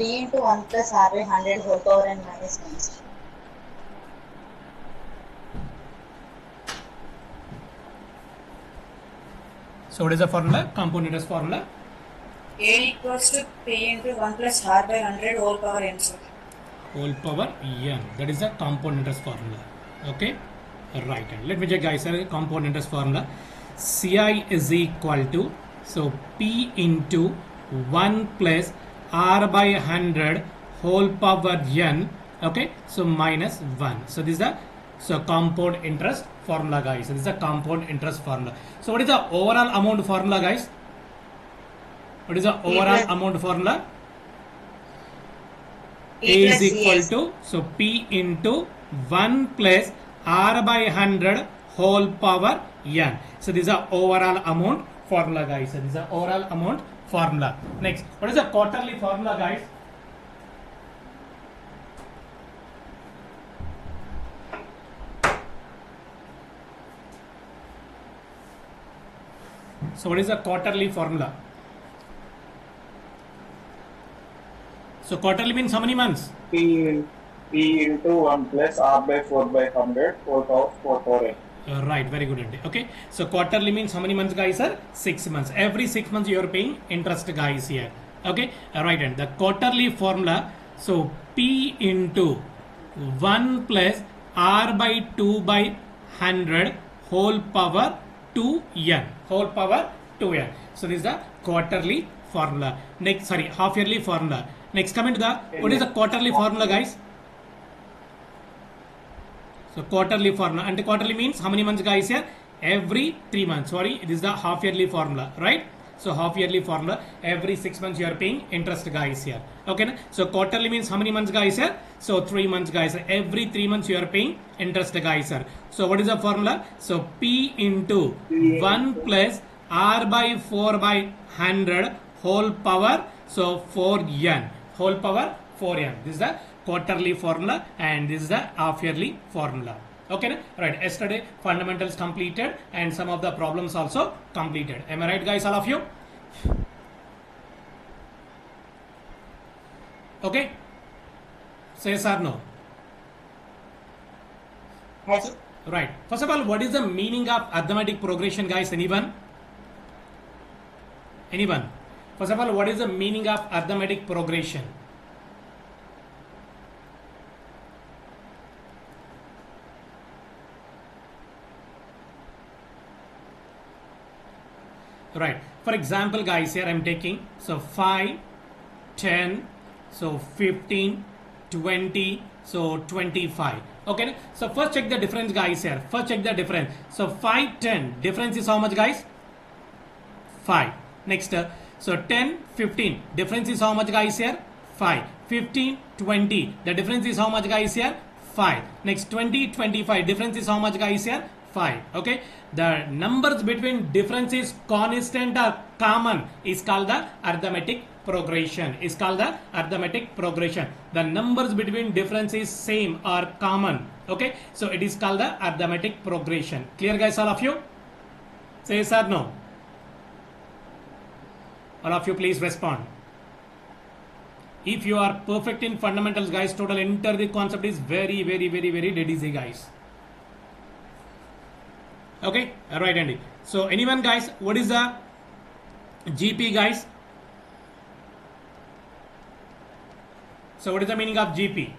P into 1 plus R by 100 whole power n minus 1. So what is the formula? Compound interest formula? A equals to P into 1 plus R by 100 whole power n. Whole power n. That is the compound interest formula. Okay? Right. And let me check, guys. Compound interest formula. CI is equal to, so P into 1 plus R by 100 whole power n. Okay? So minus 1. So this is the compound interest formula, guys. So this is the compound interest formula. So what is the overall amount formula, guys? What is the overall amount formula? A is equal to, so P into 1 plus R by 100 whole power n. So this is the overall amount formula, guys. So this is the overall amount formula. Next, what is the quarterly formula, guys? So what is the quarterly formula? So quarterly means how many months? P into 1 plus R by 4 by 100 whole power 4 power n. Right, very good. Okay, so quarterly means how many months, guys, sir? 6 months. Every 6 months you are paying interest, guys, here. Okay, right. And the quarterly formula, so P into 1 plus R by 2 by 100 whole power 2n. Whole power 2n. So this is the quarterly formula. Next, sorry, half yearly formula. Next, coming to the, what is the quarterly formula, guys? So quarterly formula, and quarterly means how many months, guys, here? Every 3 months. Sorry, this is the half yearly formula, right? So half yearly formula, every 6 months you are paying interest, guys, here. Okay, so quarterly means how many months, guys, here? So 3 months, guys. Every 3 months you are paying interest, guys, here. So what is the formula? So P into 1 plus R by 4 by 100 whole power, so 4n. Whole power 4n. This is the quarterly formula, and this is the half yearly formula. Okay, right? Yesterday fundamentals completed and some of the problems also completed. Am I right, guys, all of you? Okay, say yes or no? Yes. Right. First of all, what is the meaning of arithmetic progression, guys? Anyone? First of all, what is the meaning of arithmetic progression? Right. For example, guys, here I am taking, so 5, 10, so 15, 20, so 25. Okay. So first check the difference, guys, here. First check the difference. So 5, 10. Difference is how much, guys? 5. Next, so 10, 15. Difference is how much, guys, here? 5. 15, 20. The difference is how much, guys, here? 5. Next, 20, 25. Difference is how much, guys, here? 5. Okay, the numbers between difference is constant or common is called the arithmetic progression. Is called the arithmetic progression. The numbers between difference is same or common. Okay, so it is called the arithmetic progression. Clear, guys, all of you? Say yes or no? All of you, please respond. If you are perfect in fundamentals, guys, total enter the concept is very dead easy, guys. Okay, right, Andy. So anyone, guys, what is the GP, guys? So what is the meaning of GP?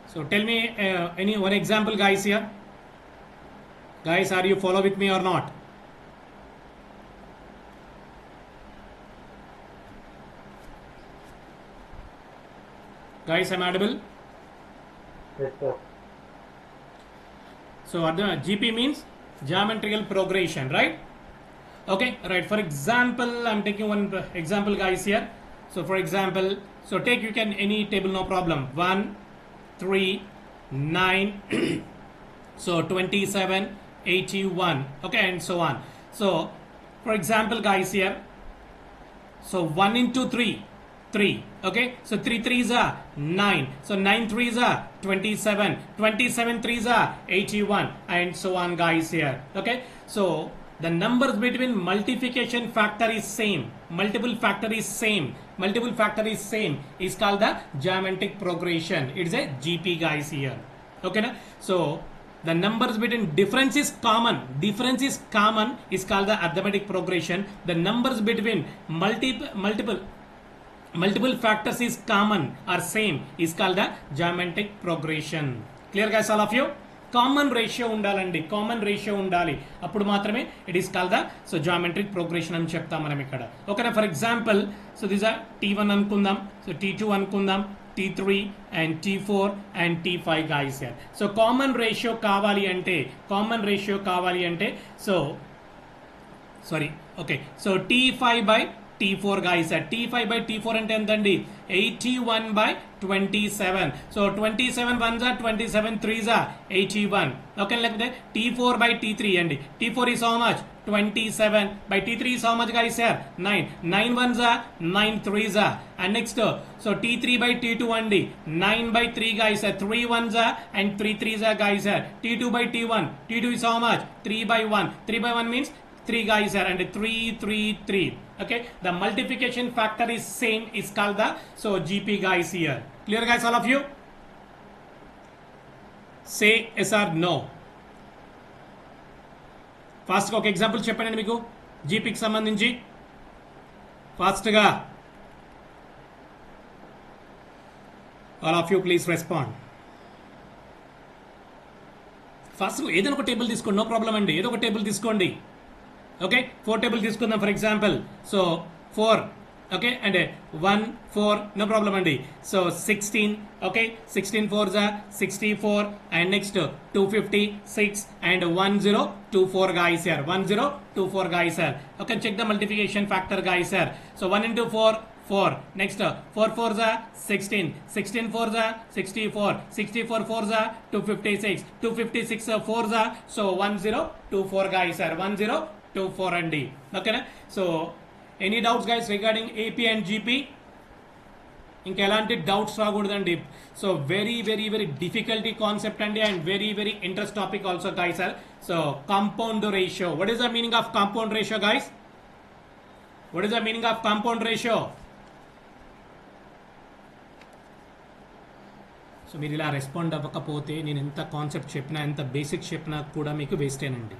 So tell me any one example, guys, here. Guys, are you follow with me or not? Guys, am I audible? Yes, sir. So the GP means geometrical progression, right? Okay, right. For example, I'm taking one example, guys, here. So for example, so take, you can any table, no problem. 1, 3, 9, so 27, 81, okay, and so on. So for example, guys, here, so 1 into 3, 3, okay, so 3 3s are 9, so 9 3s are 27, 27 3s are 81, and so on, guys, here. Okay, so the numbers between multiplication factor is same, multiple factor is same, multiple factor is same is called the geometric progression. It's a GP guys here. Okay na? So the numbers between difference is common is called the arithmetic progression. The numbers between multiple factors is common or same is called the geometric progression. Clear guys, all of you? Common ratio ఉండాలండి, common ratio ఉండాలి, అప్పుడు మాత్రమే it is call the so geometric progression అని చెప్తాం మనం ఇక్కడ. ఓకేనా? For example so this are T1 అనుకుందాం, సో T2 అనుకుందాం, T3 and T4 and T5 guys here. So common ratio కావాలి అంటే so sorry okay so T5/T4 guys. T5/T4 అంటే ఎంతండి? 81/27. So 27 1s are 27 3s are 81. Okay, లేకపోతే T4/T3 అండి. T4 is how much? 27/T3 is how much guys here? 9. 9 1s are 9 3s are. And next so T3/T2 అండి. 9/3 guys here. 3 1s are and 3 3s are guys here. T2/T1. T2 is how much? 3/1. 3/1 means 3 guys here and 3 3 3. Okay, the multiplication factor is same is called the so GP guys here. Clear guys, all of you? Say yes or no. Fast గా ఒక example చెప్పండి మీకు జీపీకి సంబంధించి fast గా. All of you please respond fast. ఏదైనా ఒక table తీసుకోండి, no problem అండి, ఏదో ఒక టేబుల్ తీసుకోండి. ఓకే, 4 టేబుల్ తీసుకుందాం for example. So 4 okay and 1 4 no problem అండి. So 16 okay, 16 4s are 64 and next 256 and 1024 guys here. 1024 guys here. Okay, check the multiplication factor guys here. So 1 into 4 4. Next 4 4s are 16, 16 4s are 64, 64 4s are 256, 256 4s are so 1024 guys here. 1024 అండి. ఓకేనా? So any doubts guys regarding AP and GP? ఇంకెలాంటి doubts రాకూడదండి. So very very very difficulty concept అండి and very very interest topic also guys sir. So compound ratio, what is the meaning of compound ratio guys? What is the meaning of compound ratio? So మీరు ఇలా respond అవ్వకపోతే నేను ఎంత concept చెప్పినా, ఎంత basics చెప్పినా కూడా మీకు వేస్టేనండి.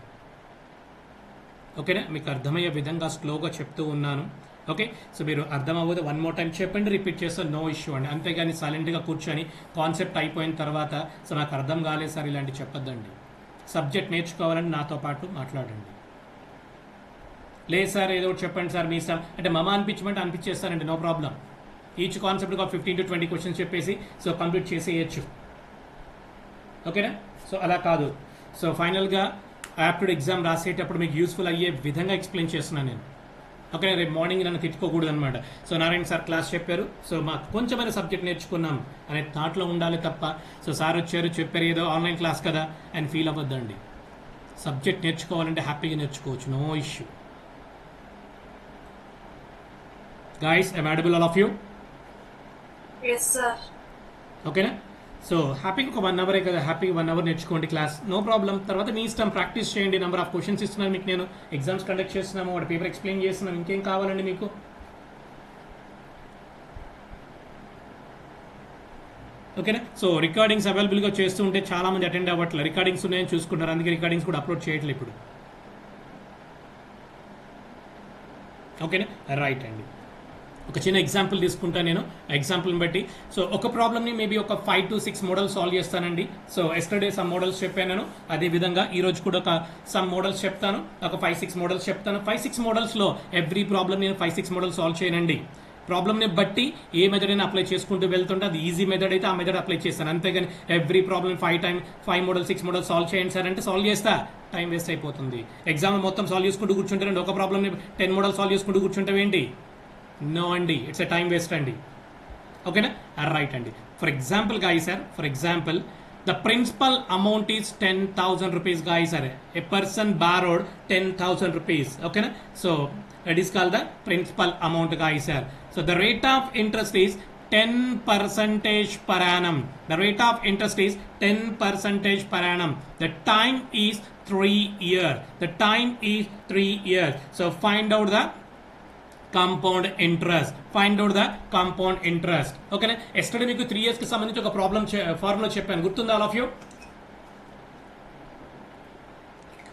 ఓకేనా? మీకు అర్థమయ్యే విధంగా స్లోగా చెప్తూ ఉన్నాను. ఓకే, సో మీరు అర్థం అవ్వదు, 1 more time చెప్పండి, రిపీట్ చేస్తే నో ఇష్యూ అండి. అంతేగాని సైలెంట్గా కూర్చొని కాన్సెప్ట్ అయిపోయిన తర్వాత సో నాకు అర్థం కాలేదు సార్ ఇలాంటివి చెప్పొద్దండి. సబ్జెక్ట్ నేర్చుకోవాలని నాతో పాటు మాట్లాడండి. లేదు సార్ ఏదో ఒకటి చెప్పండి సార్ మీ ఇష్టం అంటే మమ అనిపించమంటే అనిపించేస్తానండి, నో ప్రాబ్లం. ఈచ్ కాన్సెప్ట్ ఒక 15 to 20 క్వశ్చన్స్ చెప్పేసి సో కంప్లీట్ చేసేయచ్చు. ఓకేనా? సో అలా కాదు. సో ఫైనల్గా యాప్టిట్యూడ్ ఎగ్జామ్ రాసేటప్పుడు మీకు యూస్ఫుల్ అయ్యే విధంగా ఎక్స్ప్లెయిన్ చేస్తున్నాను నేను. ఓకే, రేపు మార్నింగ్ నన్ను తిట్టుకోకూడదు అనమాట. సో నారాయణ సార్ క్లాస్ చెప్పారు, సో మాకు కొంచెమైన సబ్జెక్ట్ నేర్చుకున్నాం అనే థాట్లో ఉండాలి తప్ప సో సార్ వచ్చారు చెప్పారు ఏదో ఆన్లైన్ క్లాస్ కదా అని ఫీల్ అవ్వద్దండి. సబ్జెక్ట్ నేర్చుకోవాలంటే హ్యాపీగా నేర్చుకోవచ్చు, no issue. Guys, I audible all of you? Yes sir. ఓకేనా? సో హ్యాపీగా ఒక 1 hour కదా, హ్యాపీగా 1 hour నేర్చుకోండి క్లాస్, నో ప్రాబ్లం. తర్వాత మీ ఇష్టం, ప్రాక్టీస్ చేయండి. నెంబర్ ఆఫ్ క్వశ్చన్స్ ఇస్తున్నాను మీకు, నేను ఎగ్జామ్స్ కండక్ట్ చేస్తున్నాము, వాటి పేపర్ ఎక్స్ప్లెయిన్ చేస్తున్నాం. ఇంకేం కావాలండి మీకు? ఓకేనా? సో రికార్డింగ్స్ అవైలబుల్గా చేస్తూ ఉంటే చాలా మంది అటెండ్ అవ్వట్లేదు, రికార్డింగ్స్ ఉన్నాయని చూసుకుంటారు, అందుకే రికార్డింగ్స్ కూడా అప్లోడ్ చేయట్లేదు ఇప్పుడు. ఓకేనా? రైట్ అండి. ఒక చిన్న ఎగ్జాంపుల్ తీసుకుంటాను నేను, ఎగ్జాంపుల్ని బట్టి. సో ఒక ప్రాబ్లమ్ని మేబీ ఒక 5 to 6 మోడల్స్ సాల్వ్ చేస్తానండి. సో ఎస్టర్డే సమ్ మోడల్స్ చెప్పాను నేను, అదేవిధంగా ఈరోజు కూడా ఒక సమ్ మోడల్స్ చెప్తాను, ఒక 5-6 మోడల్స్ చెప్తాను. 5-6 మోడల్స్లో ఎవ్రీ ప్రాబ్లమ్ నేను 5-6 మోడల్స్ సాల్వ్ చేయనండి. ప్రాబ్లమ్ని బట్టి ఏ మెథడ్ అయినా అప్లై చేసుకుంటూ వెళ్తుంటే అది ఈజీ మెథడ్ అయితే ఆ మెథడ్ అప్లై చేస్తాను. అంతేగాని every problem 5 model 6 models solve చేయండి సార్ అంటే సాల్వ్ చేస్తా, టైం వేస్ట్ అయిపోతుంది. ఎగ్జామ్ మొత్తం సాల్వ్ చేసుకుంటూ కూర్చుంటారండి, ఒక ప్రాబ్లమ్ని 10 మోడల్స్ సాల్వ్ చేసుకుంటూ కూర్చుంటాం ఏంటి? నో అండి, ఇట్స్ ఎ టైం వేస్ట్ అండి. ఓకేనా? రైట్ అండి. For example guys sir, for example the principal amount is 10,000 rupees guys sir. A person borrowed 10,000 rupees. Okay na? So that is called the principal amount guys sir. So the rate of interest is 10% per annum. The rate of interest is 10% per annum. The time is 3 years. The time is 3 years. So find out the compound interest. Find out the compound interest. ఓకేనా? Yesterday మీకు 3 years కి సంబంధించి ఒక problem formula చెప్పాను, గుర్తుందా all of you?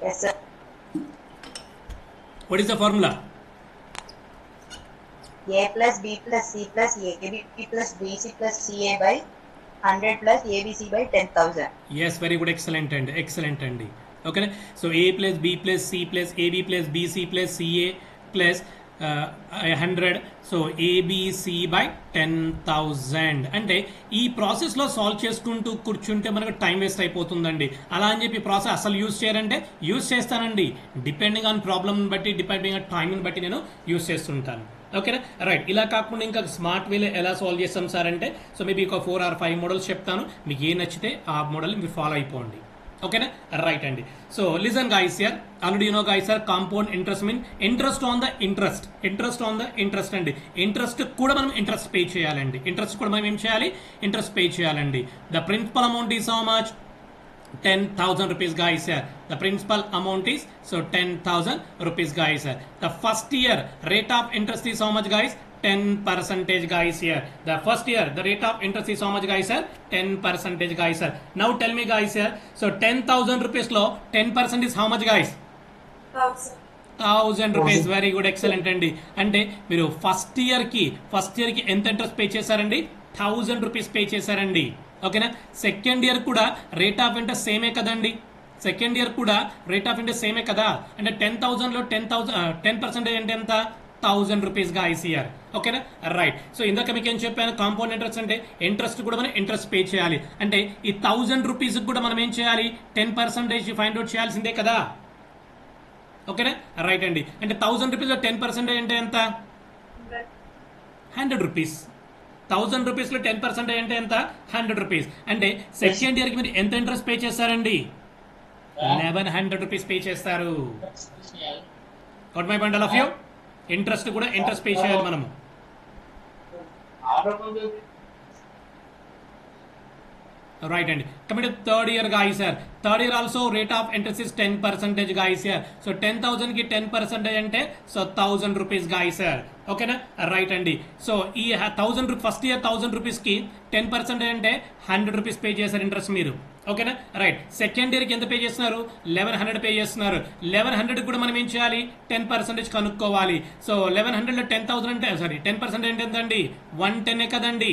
Yes, sir. What is the formula? A plus B plus C plus AB plus BC plus CA by 100 plus ABC by 10,000. Yes, very good, excellent అండి, excellent అండి. ఓకేనా? So A plus B plus C plus AB plus BC plus CA plus 100. So ABC by 10,000. అంటే ఈ ప్రాసెస్లో solve చేసుకుంటూ కూర్చుంటే మనకు time waste అయిపోతుందండి. అలా అని చెప్పి ప్రాసెస్ అసలు యూజ్ చేయాలంటే యూజ్ చేస్తానండి, డిపెండింగ్ ఆన్ ప్రాబ్లమ్ బట్టి, డిపెండింగ్ ఆన్ టైంని బట్టి నేను యూజ్ చేస్తుంటాను. ఓకేనా? రైట్. ఇలా కాకుండా ఇంకా స్మార్ట్ వేలో ఎలా సాల్వ్ చేస్తాం సార్ అంటే, సో మేబీ ఒక 4 or 5 మోడల్స్ చెప్తాను, మీకు ఏ నచ్చితే ఆ మోడల్ మీరు ఫాలో అయిపోండి. ఓకేనా? రైట్ అండి. So listen guys here, already you know guys here, compound interest mean interest on the interest. Interest on the interest అండి. ఇంట్రెస్ట్ కూడా మనం ఇంట్రెస్ట్ పే చేయాలండి. ఇంట్రెస్ట్ కూడా మనం ఏం చేయాలి? ఇంట్రెస్ట్ పే చేయాలండి. The principal amount is how much? 10,000 rupees guys here. The principal amount is so 10,000 rupees guys here. The first year rate of interest is how much guys? 10% guys here. The first year the rate of interest is how much guys here? 10% guys here. Now tell me guys here, so 10,000 rupees lo 10% is how much guys? 1,000 rupees. Very good, excellent అండి. అంటే మీరు first year కి ఎంత interest pay చేశారండి? 1,000 rupees pay చేశారండి. ఓకేనా? Second year కూడా rate of interest సేమే కదండి. సెకండ్ ఇయర్ కూడా రేట్ ఆఫ్ ఇంట్రెస్ట్ సేమే కదా. అంటే 10,000 లో 10% అంటే ఎంత? 1,000 రూపీస్ గాయ్స్ ఇయర్. ఓకేనా? రైట్. సో ఇందాక మీకు ఏం చెప్పాను? కాంపౌండ్ ఇంట్రెస్ట్ అంటే ఇంట్రెస్ట్ కూడా మనం ఇంట్రెస్ట్ పే చేయాలి. అంటే ఈ 1,000 రూపీస్ కూడా మనం ఏం చేయాలి? 10% ఫైండ్ అవుట్ చేయాల్సిందే కదా. ఓకేనా? రైట్ అండి. అంటే 1,000 రూపీస్ 10% అంటే ఎంత? 100 రూపీస్. 1,000 రూపీస్ లో 10% అంటే ఎంత? 100 రూపీస్. అంటే సెకండ్ ఇయర్ కి మీరు ఎంత ఇంట్రెస్ట్ పే చేస్తారండి? 1,100 రూపీస్ పే చేస్తారు. Got my point all of you? Interest కూడా ఇంట్రెస్ట్ పే చేయాలి మనము. Right అండి. Coming to third year guys here. Third year also rate of interest is 10% guys here. So 10,000 కి 10% అంటే so 1,000 rupees guys here. ఓకేనా? Right అండి. So ఈ 1,000 first year 1,000 rupees కి 10% అంటే 100 రూపీస్ పే చేశారు ఇంట్రెస్ట్ మీరు. ఓకేనా? రైట్. సెకండ్ ఇయర్ కి ఎంత పే చేస్తున్నారు? 1,100 పే చేస్తున్నారు. 1,100 కూడా మనం ఏం చేయాలి? 10% కనుక్కోవాలి. సో 1,100 లో 10,000 అంటే సారీ 10% అంటే ఎంతండి? 110 కదండి.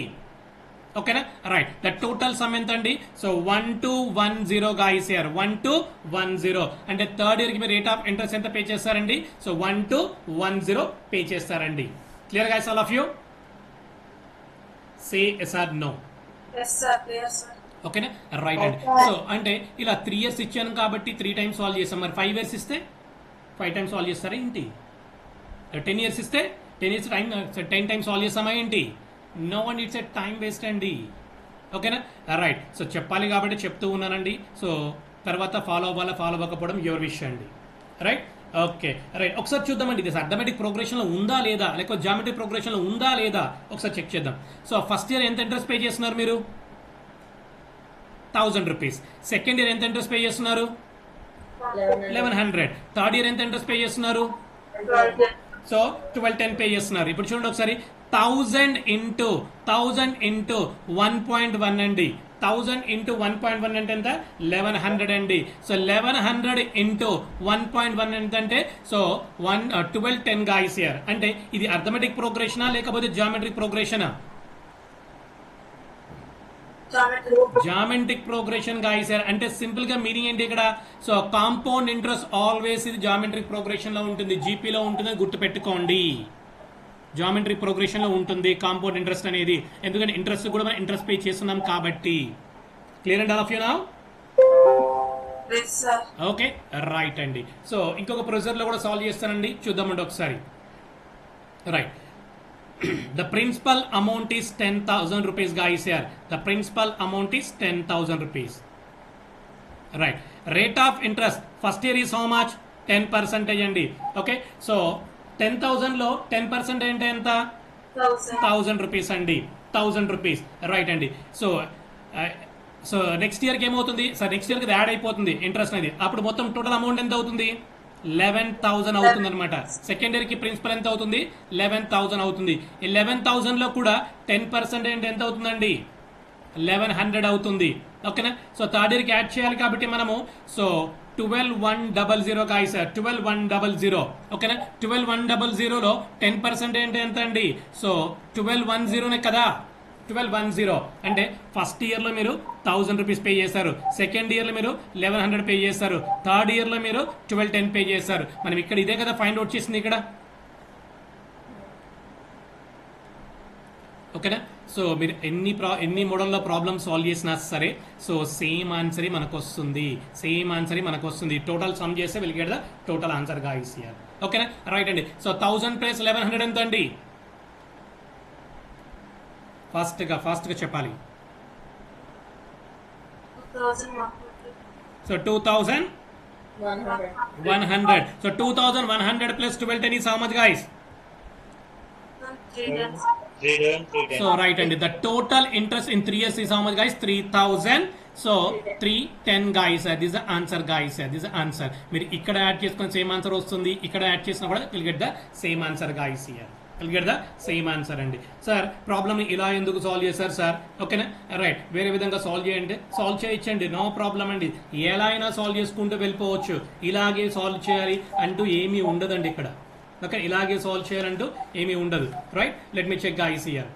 ఓకేనా? రైట్. ద టోటల్ సమ్ ఎంత అండి? So 1210 guys here. 1210 అంటే థర్డ్ ఇయర్ కి మీరు రేట్ ఆఫ్ ఇంట్రెస్ట్ ఎంత పే చేస్తారండి? సో 1210 పే చేస్తారండి. Clear guys all of you? Say yes or no? Yes, sir. Clear, sir. ఓకేనా? రైట్ అండి. సో అంటే ఇలా 3 years ఇచ్చాను కాబట్టి 3 times సాల్వ్ చేస్తాం. మరి 5 years ఇస్తే 5 times సాల్వ్ చేస్తారా ఏంటి? 10 years ఇస్తే 10 years టైం 10 times సాల్వ్ చేస్తామా ఏంటి? No one, it's a time waste అండి. ఓకేనా? రైట్. సో చెప్పాలి కాబట్టి చెప్తూ ఉన్నానండి. సో తర్వాత ఫాలో అవ్వాలా ఫాలో అవ్వకపోవడం యువర్ విషయం అండి. రైట్. ఓకే. రైట్. ఒకసారి చూద్దామండి ఇది అర్థమెటిక్ ప్రోగ్రెషన్లో ఉందా లేదా, లేకపోతే జామెట్రిక్ ప్రోగ్రెషన్లో ఉందా లేదా ఒకసారి చెక్ చేద్దాం. సో ఫస్ట్ ఇయర్ ఎంత ఇంట్రెస్ట్ పే చేస్తున్నారు మీరు? 1,000 రూపీస్. సెకండ్ ఇయర్ ఎంత ఇంట్రెస్ట్ పే చేస్తున్నారు? 1,100. థర్డ్ ఇయర్ ఎంత ఇంట్రెస్ట్ పే చేస్తున్నారు? సో 1210 పే చేస్తున్నారు. ఇప్పుడు చూడండి ఒకసారి, 1,000 ఇంటూ 1.1 అండి. 1,000 ఇంటూ 1.1 అంటే ఎంత? 1,100 అండి. సో 1,100 ఇంటూ 1.1 ఎంత అంటే సో 1210 గాయ్స్ హియర్. అంటే ఇది అర్థమెటిక్ ప్రోగ్రెషనా లేకపోతే జామెట్రిక్ ప్రోగ్రెషనా? Geometric progression guys here. అంటే సింపుల్ గా మీనింగ్ ఏంటి ఇక్కడ? సో కాంపౌండ్ ఇంట్రెస్ట్ ఆల్వేస్ ఇది జామెట్రిక్ ప్రోగ్రెషన్ లో ఉంటుంది, జీపీలో ఉంటుంది, గుర్తుపెట్టుకోండి. జామెట్రిక్ ప్రోగ్రెషన్ లో ఉంటుంది కాంపౌండ్ ఇంట్రెస్ట్ అనేది. ఎందుకంటే ఇంట్రెస్ట్ కూడా మనం ఇంట్రెస్ట్ పే చేస్తున్నాం కాబట్టి. Clear and all of you now? Okay. Right అండి. సో ఇంకొక ప్రొసీజర్ లో కూడా సాల్వ్ చేస్తానండి, చూద్దామండి ఒకసారి. Right. The principal amount is 10,000 rupees guys here. The principal amount is 10,000 rupees. Right. Rate of interest first year is how much? 10% అండి. Okay. So 10,000 లో 10% అంటే ఎంత? 1,000 రూపీస్ అండి. 1,000 రూపీస్. రైట్ అండి. సో సో నెక్స్ట్ ఇయర్కి ఏమవుతుంది సార్, నెక్స్ట్ ఇయర్కి add అయిపోతుంది ఇంట్రెస్ట్ అనేది. అప్పుడు మొత్తం టోటల్ అమౌంట్ ఎంత అవుతుంది, 11,000 అవుతుంది అనమాట. సెకండ్ ఇయర్కి ప్రిన్సిపల్ ఎంత అవుతుంది, 11,000 అవుతుంది. ఈ 11,000లో కూడా 10% ఎంత అవుతుందండి, 1100 అవుతుంది. ఓకేనా. సో థర్డ్ ఇయర్కి యాడ్ చేయాలి కాబట్టి మనము సో 12,100 గాయస్, 12,100. ఓకేనా. 12,100లో 10% ఎంత అండి, సో 12,10 కదా, 12,10 అంటే ఫస్ట్ ఇయర్లో మీరు 1,000 రూపీస్ పే చేశారు, సెకండ్ ఇయర్లో మీరు 1,100 పే చేశారు, థర్డ్ ఇయర్లో మీరు 1,210 పే చేశారు. మనం ఇక్కడ ఇదే కదా ఫైండ్ అవుట్ చేసింది ఇక్కడ. ఓకేనా. సో మీరు ఎన్ని మోడల్లో ప్రాబ్లమ్ సాల్వ్ చేసినా సరే సో సేమ్ ఆన్సరే మనకు వస్తుంది, సేమ్ ఆన్సరే మనకు వస్తుంది. టోటల్ సమ్ చేస్తే will get the total answer guys here. ఓకేనా. రైట్ అండి. సో 1,000 ప్లస్ 1,100 ఎంత అండి, ఫాస్ట్గా చెప్పాలి. So 2,100. So 2,100 plus 1210 is how much guys? So right and the total interest in 3 years is how much guys, 3,000. So 310 guys, this is the answer guys, this is the answer. మీరు ఇక్కడ add చేసుకుని same answer వస్తుంది, ఇక్కడ add చేసినా కూడా will get the same answer guys here, will get the same answer అండి. Sir problem ఇలా ఎందుకు సాల్వ్ చేశారు సార్, ఓకేనా. రైట్, వేరే విధంగా సాల్వ్ చేయండి, సాల్వ్ చేయించండి, నో ప్రాబ్లం అండి. ఎలా అయినా సాల్వ్ చేసుకుంటూ వెళ్ళిపోవచ్చు, ఇలాగే సాల్వ్ చేయాలి అంటూ ఏమీ ఉండదండి ఇక్కడ. ఓకే, ఇలాగే సాల్వ్ చేయాలంటూ ఏమీ ఉండదు. Right, let me check guys here.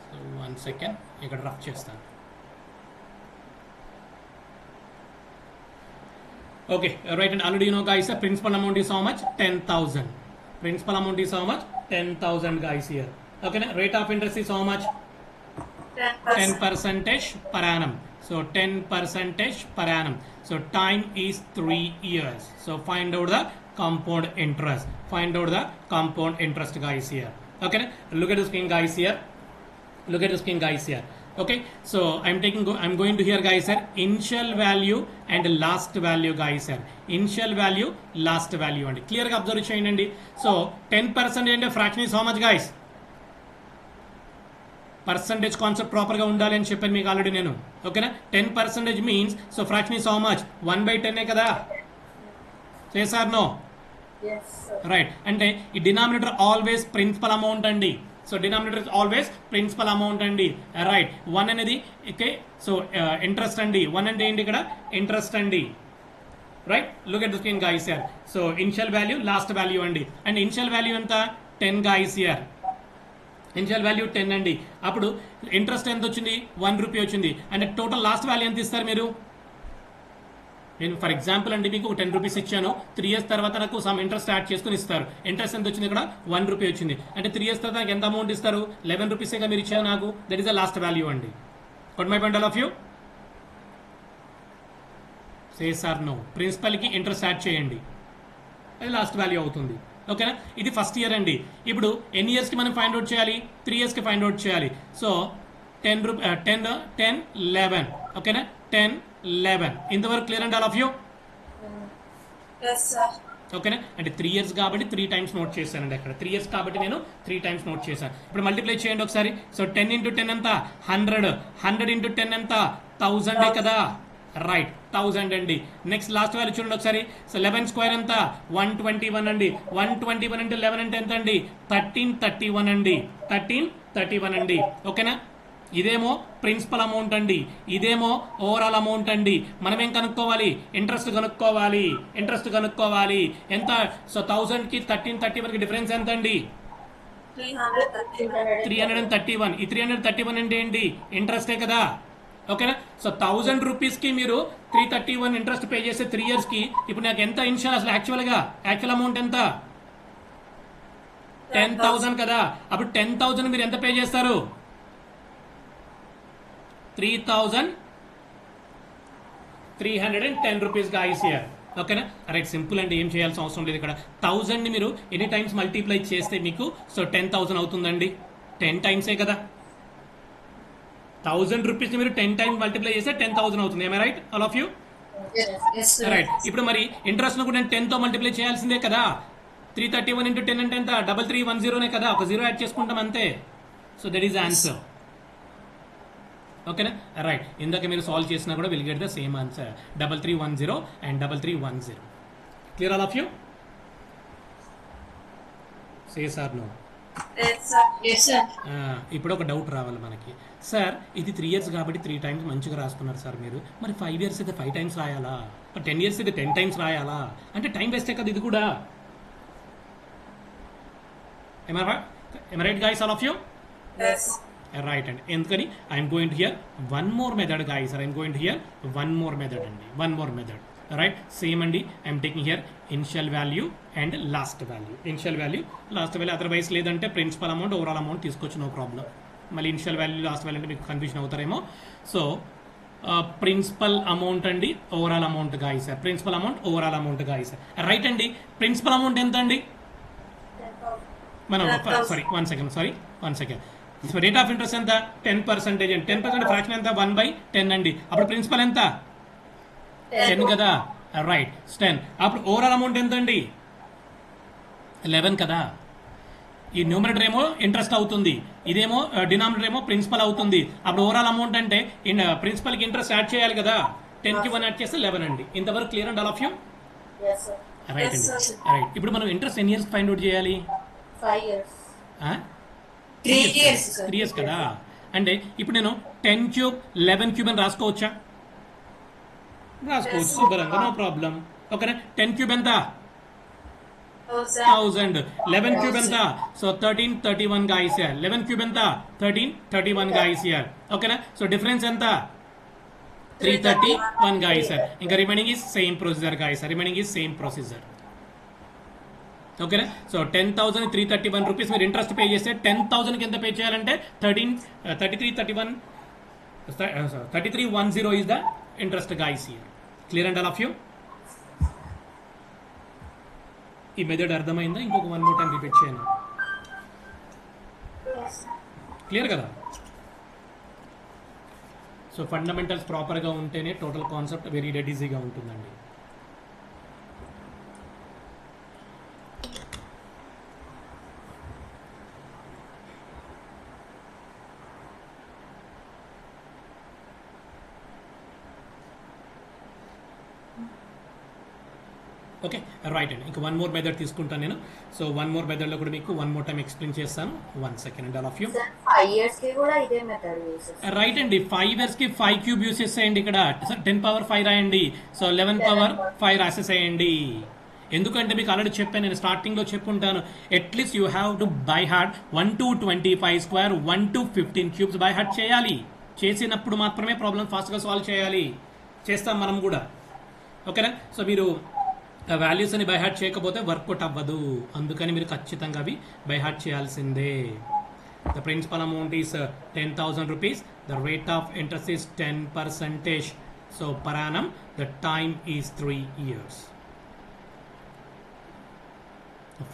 So 1 second ఇక్కడ రఫ్ చేస్తాను. Okay, right, and already you know guys, the principal amount is how much, 10,000. Principal amount is how much, 10,000 guys here. Okay, rate of interest is how much, 10% per annum. So 10% per annum. So time is 3 years. So find out the compound interest. Find out the compound interest guys here. Okay, look at the screen guys here. Look at the screen guys here. Okay, so I'm going to here guys sir, initial value and last value guys sir, initial value last value and clear ga observe cheyandi. So 10% and fraction is how much guys, percentage concept proper ga undali ani cheppanu meeku already nenu. Okay na, 10% means so fraction is how much, 1/10 e kada. Yes or no? Yes sir. Right, ante ee denominator always principal amount andi. So denominator is always principal amount andi. Right, 1 అనేది okay, so interest andi, 1 అంటే ఏంటి ఇక్కడ, interest andi. Right, look at the screen guys here. So initial value last value andi, and initial value ఎంత, 10 guys here. Initial value 10 అండి. అప్పుడు interest ఎంత వచ్చింది, 1 rupee వచ్చింది. అంటే టోటల్ లాస్ట్ వాల్యూ ఎంత ఇస్తారు మీరు, నేను ఫర్ ఎగ్జాంపుల్ అండి మీకు 10 రూపీస్ ఇచ్చాను, 3 years తర్వాత నాకు సమ్ ఇంట్రెస్ట్ యాడ్ చేసుకుని ఇస్తారు. ఇంట్రెస్ట్ ఎంత వచ్చింది ఇక్కడ, 1 రూపీ వచ్చింది. అంటే 3 years తర్వాత నాకు ఎంత అమౌంట్ ఇస్తారు, 11 రూపీసేగా మీరు ఇచ్చారు నాకు, that is the last value అండి. What my point all of you, says are no. ప్రిన్సిపల్కి ఇంట్రెస్ట్ యాడ్ చేయండి, అది లాస్ట్ వాల్యూ అవుతుంది. ఓకేనా, ఇది ఫస్ట్ ఇయర్ అండి. ఇప్పుడు ఎన్ని ఇయర్స్కి మనం ఫైండ్ అవుట్ చేయాలి, 3 yearsకి ఫైండ్ అవుట్ చేయాలి. సో 10, 11. ఓకేనా, 10, 11. ఇంతవరకు clear and all of you. ఓకేనా, అంటే 3 years కాబట్టి 3 times నోట్ చేశానండి అక్కడ. 3 years కాబట్టి నేను 3 times నోట్ చేశాను. ఇప్పుడు మల్టిప్లై చేయండి ఒకసారి. సో 10 into 10 ఎంత, 100. 100 into 10 ఎంత, 1000 కదా. రైట్, 1000 అండి. నెక్స్ట్ లాస్ట్ వాల్యూ చూడండి ఒకసారి. సో 11 square ఎంత, 121 అండి. 121 అంటే 11 అంటే ఎంత అండి, 1331 అండి. 1331 అండి. ఓకేనా, ఇదేమో ప్రిన్సిపల్ అమౌంట్ అండి, ఇదేమో ఓవరాల్ అమౌంట్ అండి. మనం ఏం కనుక్కోవాలి, ఇంట్రెస్ట్ కనుక్కోవాలి. ఇంట్రెస్ట్ కనుక్కోవాలి ఎంత, సో 1000కి 1331కి డిఫరెన్స్ ఎంత అండి, 331. ఈ 331 అంటే ఏంటి, ఇంట్రెస్టే కదా. ఓకేనా, సో 1000 రూపీస్కి మీరు 331 ఇంట్రెస్ట్ పే చేస్తే 3 yearsకి, ఇప్పుడు నాకు ఎంత ఇన్షియల్ అసలు యాక్చువల్ అమౌంట్ ఎంత, 10,000 కదా. అప్పుడు 10,000 మీరు ఎంత పే చేస్తారు, 3,310 రూపీస్ గాయ్స్ హియర్. ఓకేనా, రైట్, సింపుల్ అండి, ఏం చేయాల్సిన అవసరం లేదు ఇక్కడ. 1000ని మీరు ఎన్ని టైమ్స్ మల్టిప్లై చేస్తే మీకు సో 10,000 అవుతుందండి. 10 టైమ్సే కదా. 1000 రూపీస్ని మీరు 10 times మల్టిప్లై చేస్తే 10,000 అవుతుంది. ఏమై right all of you? Right, ఇప్పుడు మరి ఇంట్రెస్ట్ ను కూడా 10తో మల్టిప్లై చేయాల్సిందే కదా. 331 into 10 అంటే ఎంత, 3310 కదా. ఒక 0 యాడ్ చేసుకుంటాం అంతే. So that is answer. ఓకేనా రైట్ ఇందాక మీరు సాల్వ్ చేసినా కూడా will get the same answer 3310 and 3310 clear all of you say sir no ఇప్పుడు ఒక డౌట్ రావాలి మనకి సార్ ఇది 3 years కాబట్టి 3 times మంచిగా రాసుకున్నారు సార్ మీరు మరి 5 years అయితే 5 times రాయాలా 10 years అయితే 10 times రాయాలా అంటే టైం వేస్టే కదా ఇది కూడా am I right guys all of you right and ఎందుకని I'm going to here one more method guys I'm going to here one more method అండి one more method right same అండి I'm taking here initial value and last value initial value last value otherwise లేదంటే principal amount overall amount తీసుకోవచ్చు no problem మళ్ళీ initial value last value అంటే మీకు confusion అవుతారేమో so principal amount అండి overall amount guys principal amount overall amount guys right అండి principal amount ఎంత అండి మనం sorry one second so rate of interest ఎంత 10% అండి 10% ఫ్రాక్షన్ ఎంత 1/10 అండి అప్పుడు ప్రిన్సిపల్ ఎంత 10 కదా రైట్ 10 అప్పుడు ఓవరాల్ అమౌంట్ ఎంత అండి 11 కదా ఈ న్యూమరేటర్ ఏమో ఇంట్రెస్ట్ అవుతుంది ఇదేమో డినామినేటర్ ఏమో ప్రిన్సిపల్ అవుతుంది అప్పుడు ఓవరాల్ అమౌంట్ అంటే ప్రిన్సిపల్కి ఇంట్రెస్ట్ యాడ్ చేయాలి కదా 10కి 1 యాడ్ చేస్తే 11 అండి ఇంతవరకు clear and all of you right అండి రైట్ ఇప్పుడు మనం ఇంట్రెస్ట్ ఎన్ని ఇయర్స్ ఫైండ్ అవుట్ చేయాలి 5 years 3 years కదా అంటే ఇప్పుడు నేను 10 cube 11 cube అని రాసుకోవచ్చా రాసుకోవచ్చు శుభ్రంగా నో ప్రాబ్లం ఓకేనా 10 cube ఎంత 1000 11 cube ఎంత సో 1331 guys here 11 cube ఎంత 1331 guys here ఓకేనా సో డిఫరెన్స్ ఎంత 331 guys here ఇంకా remaining is same procedure guys remaining is same procedure ఓకేనా సో 10,331 రూపీస్ మీరు ఇంట్రెస్ట్ పే చేస్తే 10,000కి ఎంత పే చేయాలంటే 3310 is the interest guys here clear and all of you ఈ మెథడ్ అర్థమైందా ఇంకొక వన్ మోర్ టైం రిపీట్ చేయను క్లియర్ కదా సో ఫండమెంటల్స్ ప్రాపర్గా ఉంటేనే టోటల్ కాన్సెప్ట్ వెరీ డెడ్ ఈజీగా ఉంటుందండి ఓకే రైట్ అండి ఇంకా వన్ మోర్ మెథడ్ తీసుకుంటాను నేను సో వన్ మోర్ మెథడ్లో కూడా మీకు వన్ మోర్ టైం ఎక్స్ప్లెయిన్ చేస్తాను 1 second and all of you 5 years కి కూడా ఇదే మెథడ్ యూస్ చేస్తారు రైట్ అండి 5 years కి 5 cube యూస్ చేసేయండి ఇక్కడ 10^5 రాయండి సో 11^5 రాసేసేయండి ఎందుకంటే మీకు ఆల్రెడీ చెప్పాను నేను స్టార్టింగ్లో చెప్పుంటాను at least you have to by heart 1 to 25 square 1 to 15 cubes by heart చేయాలి చేసినప్పుడు మాత్రమే ప్రాబ్లం ఫాస్ట్గా సాల్వ్ చేయాలి చేస్తాం మనం కూడా ఓకేనా సో మీరు వాల్యూస్ అని బై హార్ట్ చేయకపోతే వర్కౌట్ అవ్వదు అందుకని మీరు ఖచ్చితంగా అవి బై హార్ట్ చేయాల్సిందే the principal amount is 10,000 rupees the rate of interest is 10%. So per annum the time is 3 years.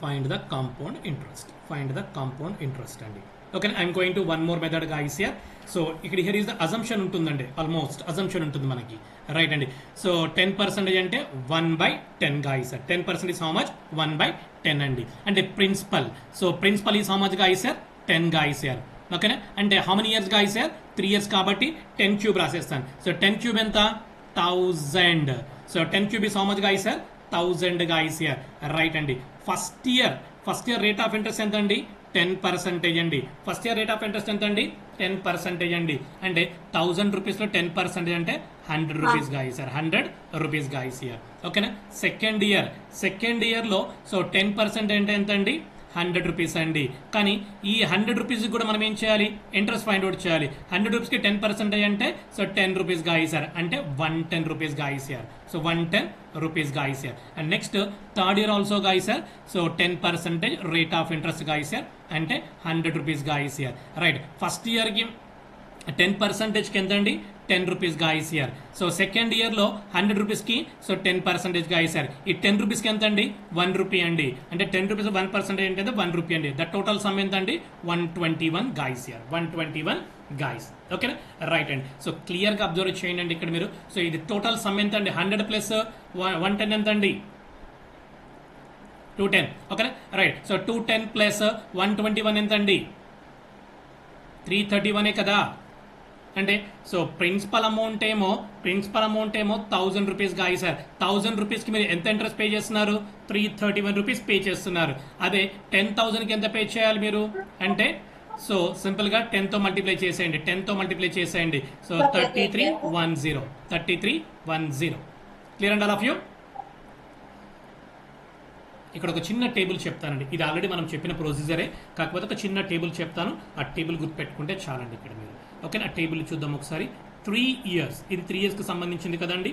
Find the compound interest అండి okay I'm going to one more method guys here. So ఇక్కడ here is the assumption ఉంటుందండి almost assumption ఉంటుంది మనకి right అండి so 10% అంటే 1/10 guys 10% is how much 1/10 అండి అంటే principal so principal is how much guys 10 guys here ఓకేనా అంటే how many years guys 3 years కాబట్టి 10 cube రాసేస్తాను సో 10 cube ఎంత 1000 so 10 cube is how much guys 1000 guys here right అండి first year rate of interest ఎంత అండి 10% అండి first year rate of interest ఎంత అండి 10% అండి అంటే 1000 రూపీస్లో 10% అంటే 100 rupees guys 100 rupees guys here ఓకేనా సెకండ్ ఇయర్లో సో 10% అంటే ఎంత అండి 100 రూపీస్ అండి కానీ ఈ 100 రూపీస్ కూడా మనం ఏం చేయాలి ఇంట్రెస్ట్ ఫైండ్ అవుట్ చేయాలి 100 రూపీస్కి 10% అంటే సో 10 రూపీస్ guys అంటే 110 rupees guys so 110 rupees guys and next third year also guys so 10% rate of interest guys అంటే 100 రూపీస్ guys రైట్ ఫస్ట్ ఇయర్కి 10%కి ఎంత అండి 10 రూపీస్ guys సో సెకండ్ ఇయర్లో 100 రూపీస్కి సో 10% guys ఈ 10 రూపీస్కి ఎంత అండి 1 రూపీ అండి అంటే 10 రూపీస్ 1% ఏంటంటే 1 రూపీ అండి ద టోటల్ సమ్ ఎంత అండి 121 guys 121 guys ఓకేనా రైట్ అండి సో క్లియర్గా అబ్జర్వ్ చేయండి అండి ఇక్కడ మీరు సో ఇది టోటల్ సమ్ ఎంత అండి 100 ప్లస్ 110 ఎంత అండి 210 ఓకేనా రైట్ సో 210 ప్లస్ 121 ఎంత అండి 331 కదా అంటే సో ప్రిన్సిపల్ అమౌంట్ ఏమో 1000 రూపీస్ గాయ సార్. 1000 రూపీస్కి మీరు ఎంత ఇంట్రెస్ట్ పే చేస్తున్నారు? 331 రూపీస్ పే చేస్తున్నారు. అదే 10,000కి ఎంత పే చేయాలి మీరు అంటే సో సింపుల్గా 10తో మల్టిప్లై చేసేయండి. 10తో మల్టిప్లై చేసేయండి. So 3310. Clear and all of you? ఇక్కడ ఒక చిన్న టేబుల్ చెప్తానండి. ఇది ఆల్రెడీ మనం చెప్పిన ప్రొసీజరే, కాకపోతే ఒక చిన్న టేబుల్ చెప్తాను. ఆ టేబుల్ గుర్తుపెట్టుకుంటే చాలండి ఇక్కడ మీరు. ఓకేనా? ఆ టేబుల్ చూద్దాం ఒకసారి. 3 years, ఇది 3 yearsకి సంబంధించింది కదండి.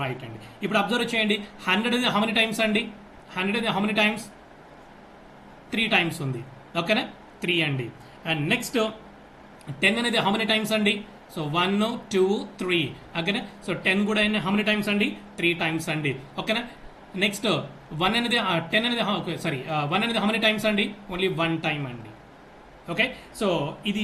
రైట్ అండి. ఇప్పుడు అబ్జర్వ్ చేయండి. 100 అనేది హౌ మెనీ టైమ్స్ అండి? 100 అనేది హౌ మెనీ టైమ్స్? 3 టైమ్స్ ఉంది. ఓకేనా? 3 అండి. అండ్ నెక్స్ట్ 10 అనేది హౌ మెనీ టైమ్స్ అండి? సో 1 2 3. ఓకేనా? సో 10 కూడా హౌ మెనీ టైమ్స్ అండి? 3 టైమ్స్ అండి. ఓకేనా? నెక్స్ట్ 1 అనేది 10 అనేది సారీ 1 అనేది హౌ మెనీ టైమ్స్ అండి? ఓన్లీ 1 టైమ్ అండి. ఓకే, సో ఇది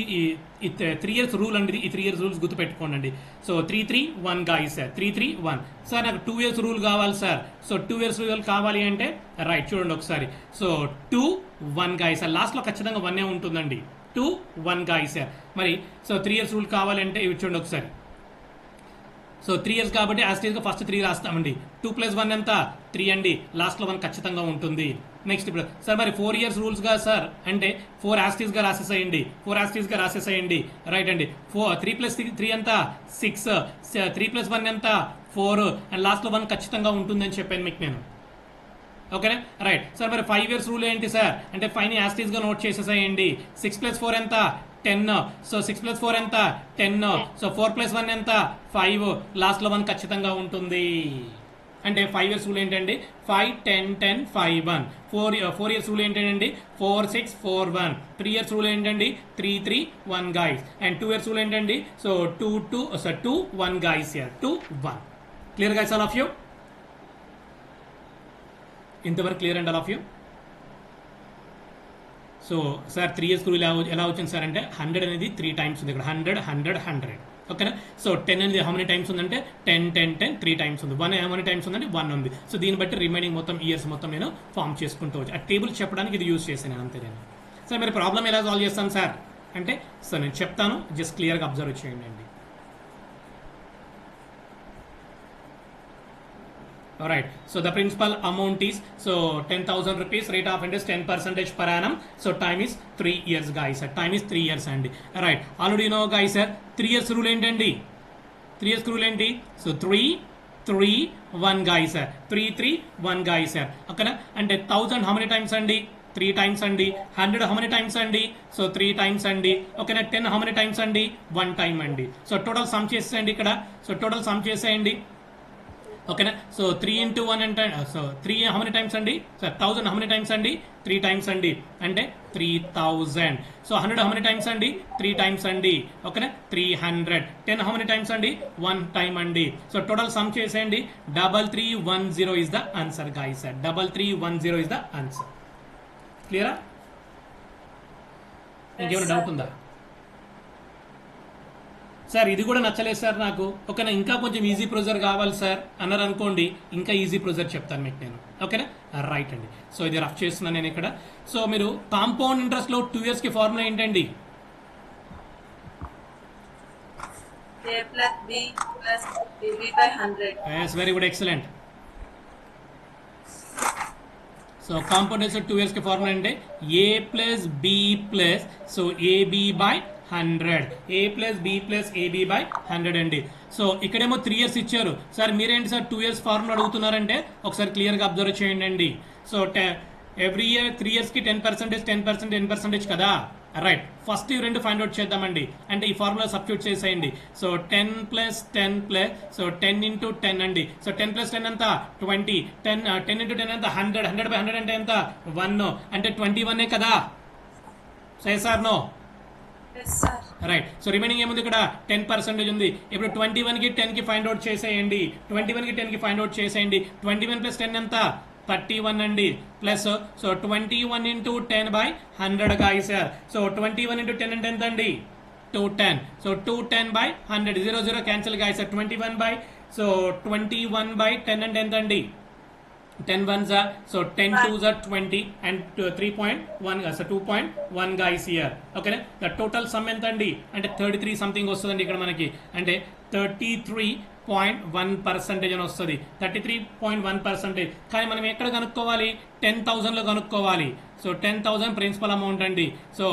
3 years రూల్ అండి. ఈ 3 years రూల్స్ గుర్తుపెట్టుకోండి అండి. So 331 guys sir. 331 సార్ నాకు 2 years రూల్ కావాలి సార్. సో 2 years రూల్ కావాలి అంటే రైట్ చూడండి ఒకసారి. So 2 1 guys sir. లాస్ట్లో ఖచ్చితంగా 1 ఉంటుందండి. 2 1 గాయస్ సార్. మరి సో 3 years రూల్ కావాలంటే ఇవి చూడండి ఒకసారి. సో 3 years కాబట్టి యాస్టీస్గా ఫస్ట్ 3 రాస్తామండి. 2 + 1 ఎంత? 3 అండి. లాస్ట్లో 1 ఖచ్చితంగా ఉంటుంది. నెక్స్ట్ ఇప్పుడు సార్ మరి 4 years రూల్స్గా సార్ అంటే 4 యాస్టీస్గా రాసేసేయండి. 4 యాస్టీస్గా రాసేసేయండి. రైట్ అండి. 3 + 3 ఎంత? 6. 3 + 1 ఎంత? 4. అండ్ లాస్ట్లో 1 ఖచ్చితంగా ఉంటుందని చెప్పాను మీకు నేను. ఓకేనా? రైట్ సార్ మరి 5 years రూల్ ఏంటి సార్ అంటే 5ని యాస్టీస్గా నోట్ చేసేసేయండి. 6 + 4 ఎంత? 10. సో 6 + 4 ఎంత? 10. సో 4 + 1 ఎంత? 5. లాస్ట్లో 1 ఖచ్చితంగా ఉంటుంది. అంటే 5 years రూల్ ఏంటండి? 5 10 10 5 1. 4 years రూల్ ఏంటండి? 4 6 4 1. 3 years రూల్ ఏంటండి? 3 3 1 గైస్. అండ్ 2 years రూల్ ఏంటండి? So 2 1 guys here. 2 1. Clear guys all of you? ఇంతవరకు clear and all of you? So sir 3 years rule ఎలా వచ్చింది సార్ అంటే 100 అనేది 3 టైమ్స్ ఉంది ఇక్కడ. 100 100 100. ఓకేనా? సో 10 అనేది హౌ మెనీ టైమ్స్ ఉందంటే 10 10 10 3 టైమ్స్ ఉంది. 1 హౌ మెనీ టైమ్స్ ఉందంటే 1 ఉంది. సో దీన్ని బట్టి రిమైనింగ్ మొత్తం ఇయర్స్ మొత్తం నేను ఫామ్ చేసుకుంటూ వచ్చి ఆ టేబుల్ చెప్పడానికి ఇది యూజ్ చేశాను అంతే నేను. సార్ మరి ప్రాబ్లం ఎలా సాల్వ్ చేస్తాను సార్ అంటే సార్ నేను చెప్తాను, జస్ట్ క్లియర్గా అబ్జర్వ్ చేయండి అండి. Alright, so the principal amount is so 10,000 rupees, rate of interest 10% per annum, so time is 3 years guys, time is 3 years and alright, already you know guys sir 3 years rule ఏంటండి? 3 years rule ఏంటి? so 3 3 1 guys sir, 3 3 1 guys sir. ఓకేనా? అంటే 1000 how many times అండి? 3 times అండి. 100 how many times అండి? So 3 times అండి. ఓకేనా? 10 how many times అండి? 1 time అండి. సో టోటల్ సమ్ చేసేయండి ఇక్కడ. సో టోటల్ సమ్ చేసేయండి. ఓకేనా? సో 3 into 1 అంటే సో 3 how many times అండి? సో 1000 how many times అండి? 3 times అండి. అంటే 3000. సో 100 how many times అండి? 3 times అండి. ఓకేనా? 300. 10 how many times అండి? 1 time అండి. సో టోటల్ సమ్ చేసేయండి. 3310 is the answer guys. 3310 is the answer. క్లియరా? ఇంకేమైనా డౌట్ ఉందా సార్? ఇది కూడా నచ్చలేదు సార్ నాకు. ఓకేనా? ఇంకా కొంచెం ఈజీ ప్రొసీజర్ కావాలి సార్ అన్నారు అనుకోండి, ఇంకా ఈజీ ప్రొసీజర్ చెప్తాను మీకు నేను. ఓకేనా? రైట్ అండి. సో ఇది రఫ్ చేస్తున్నాను నేను ఇక్కడ. సో మీరు కాంపౌండ్ ఇంట్రెస్ట్ లో 2 years కి ఫార్ములా ఏంటండి? A plus B plus AB by 100. Yes, very good, excellent. So compound interest 2 years కి ఫార్ములా అంటే A plus B plus so AB by 100. A plus B plus AB by 100 అండి. So ఇక్కడేమో 3 years ఇచ్చారు sir. మీరేంటి sir 2 years formula అడుగుతున్నారంటే ఒకసారి క్లియర్గా observe చేయండి అండి. సో ఎవ్రీ ఇయర్ 3 years కి 10% 10% 10% కదా. రైట్, ఫస్ట్ ఈ రెండు ఫైండ్ అవుట్ చేద్దామండి. అంటే ఈ ఫార్ములా సబ్స్టిట్యూట్ చేసేయండి. సో 10 + 10 ప్లస్ సో 10 into 10 అండి. సో 10 + 10 ఎంత? 20. 10 into 10 ఎంత? 100. 100 by 100 అంటే ఎంత? 1. అంటే 21 కదా. సరే sir? No right. So remaining ఏముంది ఇక్కడ? 10% ఉంది. ఇప్పుడు 21 కి 10 కి ఫైండ్ అవుట్ చేసేయండి. 21 కి 10 కి ఫైండ్ అవుట్ చేసేయండి. 21 + 10 ఎంత? 31 అండి. Plus so 21 into 10 by 100 guys sir. So 21 into 10 అంటే ఎంత అండి? 210. So 210 by 100. 0 0 cancel guys sir. 21 by so 21 by 10 అంటే ఎంత అండి? 10 ones are, so 10 twos are 20 and 3.1 so 2.1 guys here. Okay, the total sum ఎంత అండి అంటే 33 సంథింగ్ వస్తుందండి ఇక్కడ మనకి, అంటే 33.1% అని వస్తుంది, 33.1%. కానీ మనం ఎక్కడ కనుక్కోవాలి, 10,000 లో కనుక్కోవాలి. సో 10,000 ప్రిన్సిపల్ అమౌంట్ అండి. సో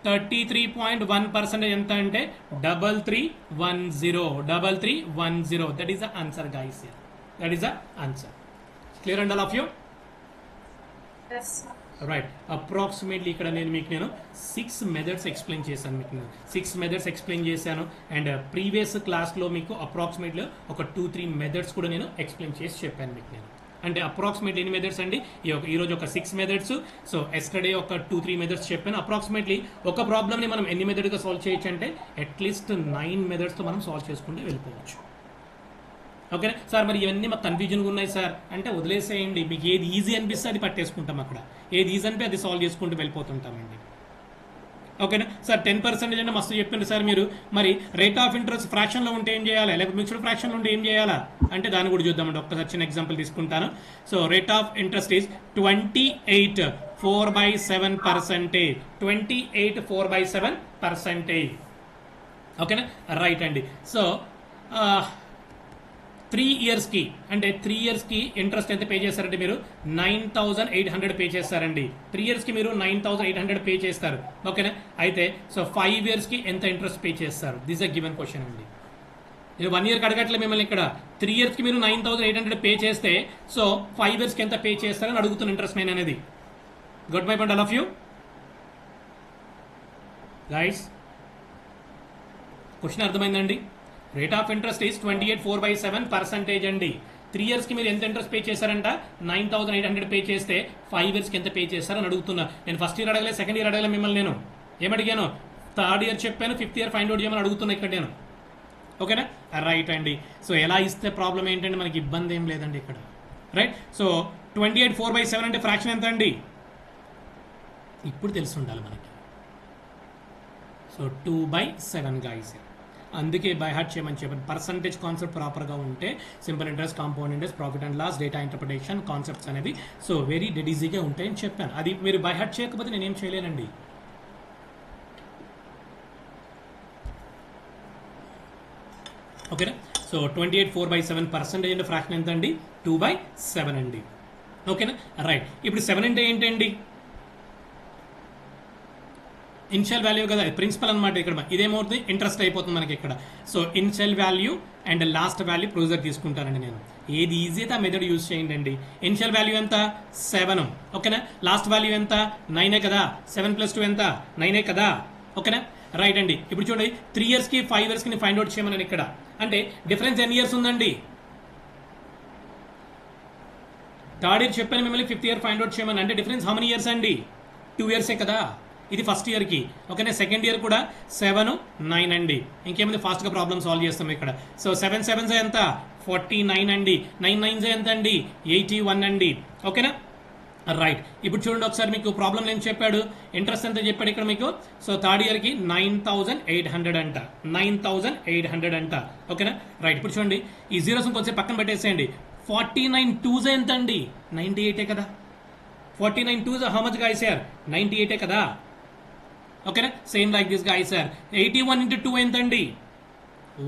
33.1% ఎంత అంటే 3310. That is the answer guys here. That is the answer. Clear and all of you? Yes. Right. Approximately ఇక్కడ నేను 6 మెథడ్స్ ఎక్స్ప్లెయిన్ చేశాను, మీకు 6 మెథడ్స్ ఎక్స్ప్లెయిన్ చేశాను. అండ్ ప్రీవియస్ క్లాస్లో మీకు అప్రాక్సిమేట్లీ ఒక 2-3 మెథడ్స్ కూడా నేను ఎక్స్ప్లెయిన్ చేసి చెప్పాను మీకు నేను. అంటే అప్రాక్సిమేట్లీ ఎన్ని మెథడ్స్ అండి, ఈరోజు ఒక 6 మెథడ్స్. సో ఎస్టర్డే ఒక 2-3 మెథడ్స్ చెప్పాను. అప్రాక్సిమేట్లీ ఒక ప్రాబ్లమ్ని మనం ఎన్ని మెథడ్గా సాల్వ్ చేయొచ్చు అంటే అట్లీస్ట్ 9 మెథడ్స్తో మనం సాల్వ్ చేసుకుంటూ వెళ్ళిపోవచ్చు. ఓకేనా సార్, మరి ఇవన్నీ మాకు కన్ఫ్యూజన్గా ఉన్నాయి సార్ అంటే వదిలేసేయండి. మీకు ఏది ఈజీ అనిపిస్తే అది పట్టేసుకుంటాం, అక్కడ ఏది ఈజీ అనిపి అది సాల్వ్ చేసుకుంటూ వెళ్ళిపోతుంటామండి. ఓకేనా సార్, 10% అంటే మస్తు చెప్పింది సార్ మీరు. మరి రేట్ ఆఫ్ ఇంట్రెస్ట్ ఫ్రాక్షన్లో ఉంటే ఏం చేయాలి, లేకపోతే మిక్స్డ్ ఫ్రాక్షన్లో ఉంటే ఏం చేయాలా అంటే దాన్ని కూడా చూద్దామండి. ఒక్కసారి చిన్న ఎగ్జాంపుల్ తీసుకుంటాను. So rate of interest is 28 4/7%. 28 4/7%. ఓకేనా రైట్ అండి. సో 3 ఇయర్స్కి అంటే 3 ఇయర్స్కి ఇంట్రెస్ట్ ఎంత పే చేస్తారంటే మీరు 9,800 పే చేస్తారండి. 3 ఇయర్స్కి మీరు 9,800 పే చేస్తారు. ఓకేనా, అయితే సో 5 ఇయర్స్కి ఎంత ఇంట్రెస్ట్ పే చేస్తారు, దిస్ అ గివెన్ క్వశ్చన్ అండి. ఇది 1 ఇయర్కి అడగట్లేదు మిమ్మల్ని ఇక్కడ. 3 ఇయర్స్కి మీరు 9,800 పే చేస్తే సో 5 ఇయర్స్కి ఎంత పే చేస్తారని అడుగుతున్న ఇంట్రెస్ట్ మెయిన్ అనేది. Good my point all of you guys. Question అర్థమైందండి. రేట్ ఆఫ్ ఇంట్రెస్ట్ ఈస్ 28 4/7% అండి. 3 ఇయర్స్కి మీరు ఎంత ఇంట్రెస్ట్ పే చేశారంట 9,800 పే చేస్తే 5 ఇయర్స్కి ఎంత పే చేస్తారని అడుగుతున్నా. నేను ఫస్ట్ ఇయర్ అడగలేదు, సెకండ్ ఇయర్ అడగలేదు మిమ్మల్ని. నేను ఏమడిగాను, 3rd ఇయర్ చెప్పాను, 5th ఇయర్ ఫైండ్ అవుట్ చేయమని అడుగుతున్నా ఇక్కడ నేను. ఓకేనా రైట్ అండి. సో ఎలా ఇస్తే ప్రాబ్లం ఏంటంటే మనకి ఇబ్బంది ఏం లేదండి ఇక్కడ. రైట్. సో 28 4/7 అంటే ఫ్రాక్షన్ ఎంత అండి ఇప్పుడు తెలిసి ఉండాలి మనకి. So 2/7 guys. అందుకే బై హార్ట్ చేయమని చెప్పాను. పర్సంటేజ్ కాన్సెప్ట్ ప్రాపర్గా ఉంటే simple interest, compound interest, profit and loss, data interpretation concepts అనేవి సో వెరీ డెడ్ ఈజీగా ఉంటాయని చెప్పాను. అది మీరు బై హార్ట్ చేయకపోతే నేనేం చేయలేనండి. ఓకేనా. సో 28 4/7% అంటే ఫ్రాక్షన్ ఎంత అండి 2/7 అండి. ఓకేనా రైట్. ఇప్పుడు 7 అంటే ఏంటండి, ఇనిషియల్ వాల్యూ కదా, ప్రిన్సిపల్ అనమాట. ఇక్కడ ఇదేమవుతుంది ఇంట్రెస్ట్ అయిపోతుంది మనకి ఇక్కడ. So initial value and last value procedure తీసుకుంటానండి నేను. ఏది ఈజీ అయితే ఆ మెథడ్ యూజ్ చేయండి అండి. ఇనిషియల్ వాల్యూ ఎంత 7. ఓకేనా. లాస్ట్ వాల్యూ ఎంత 9 కదా. 7 + 2 ఎంత 9 కదా. ఓకేనా రైట్ అండి. ఇప్పుడు చూడండి 3 ఇయర్స్కి 5 ఇయర్స్కి ఫైండ్ అవుట్ చేయమని ఇక్కడ. అంటే డిఫరెన్స్ ఎన్ని ఇయర్స్ ఉందండి. 3rd ఇయర్ చెప్పాను మిమ్మల్ని, 5th ఇయర్ ఫైండ్ అవుట్ చేయమని. అంటే డిఫరెన్స్ హౌ మెనీ ఇయర్స్ అండి 2 ఇయర్సే కదా. ఇది ఫస్ట్ ఇయర్కి. ఓకేనా. సెకండ్ ఇయర్ కూడా 7 9 అండి. ఇంకేమైంది ఫాస్ట్గా ప్రాబ్లమ్ సాల్వ్ చేస్తాం ఇక్కడ. సో 7 7s ఎంత 49 అండి. 9 9s ఎంత అండి 81 అండి. ఓకేనా రైట్. ఇప్పుడు చూడండి ఒకసారి మీకు ప్రాబ్లం ఏం చెప్పాడు, ఇంట్రెస్ట్ ఎంత చెప్పాడు ఇక్కడ మీకు. సో 3rd ఇయర్కి 9,800 అంట. 9,800 అంట. ఓకేనా రైట్. ఇప్పుడు చూడండి ఈ జీరోస్ కొంచెం పక్కన పెట్టేసేయండి. 49 2s ఎంత అండి 98 కదా. 49 2s how much guys here 98 కదా. ఓకేనా same like this guys sir. 81 × 2 ఎంత అండి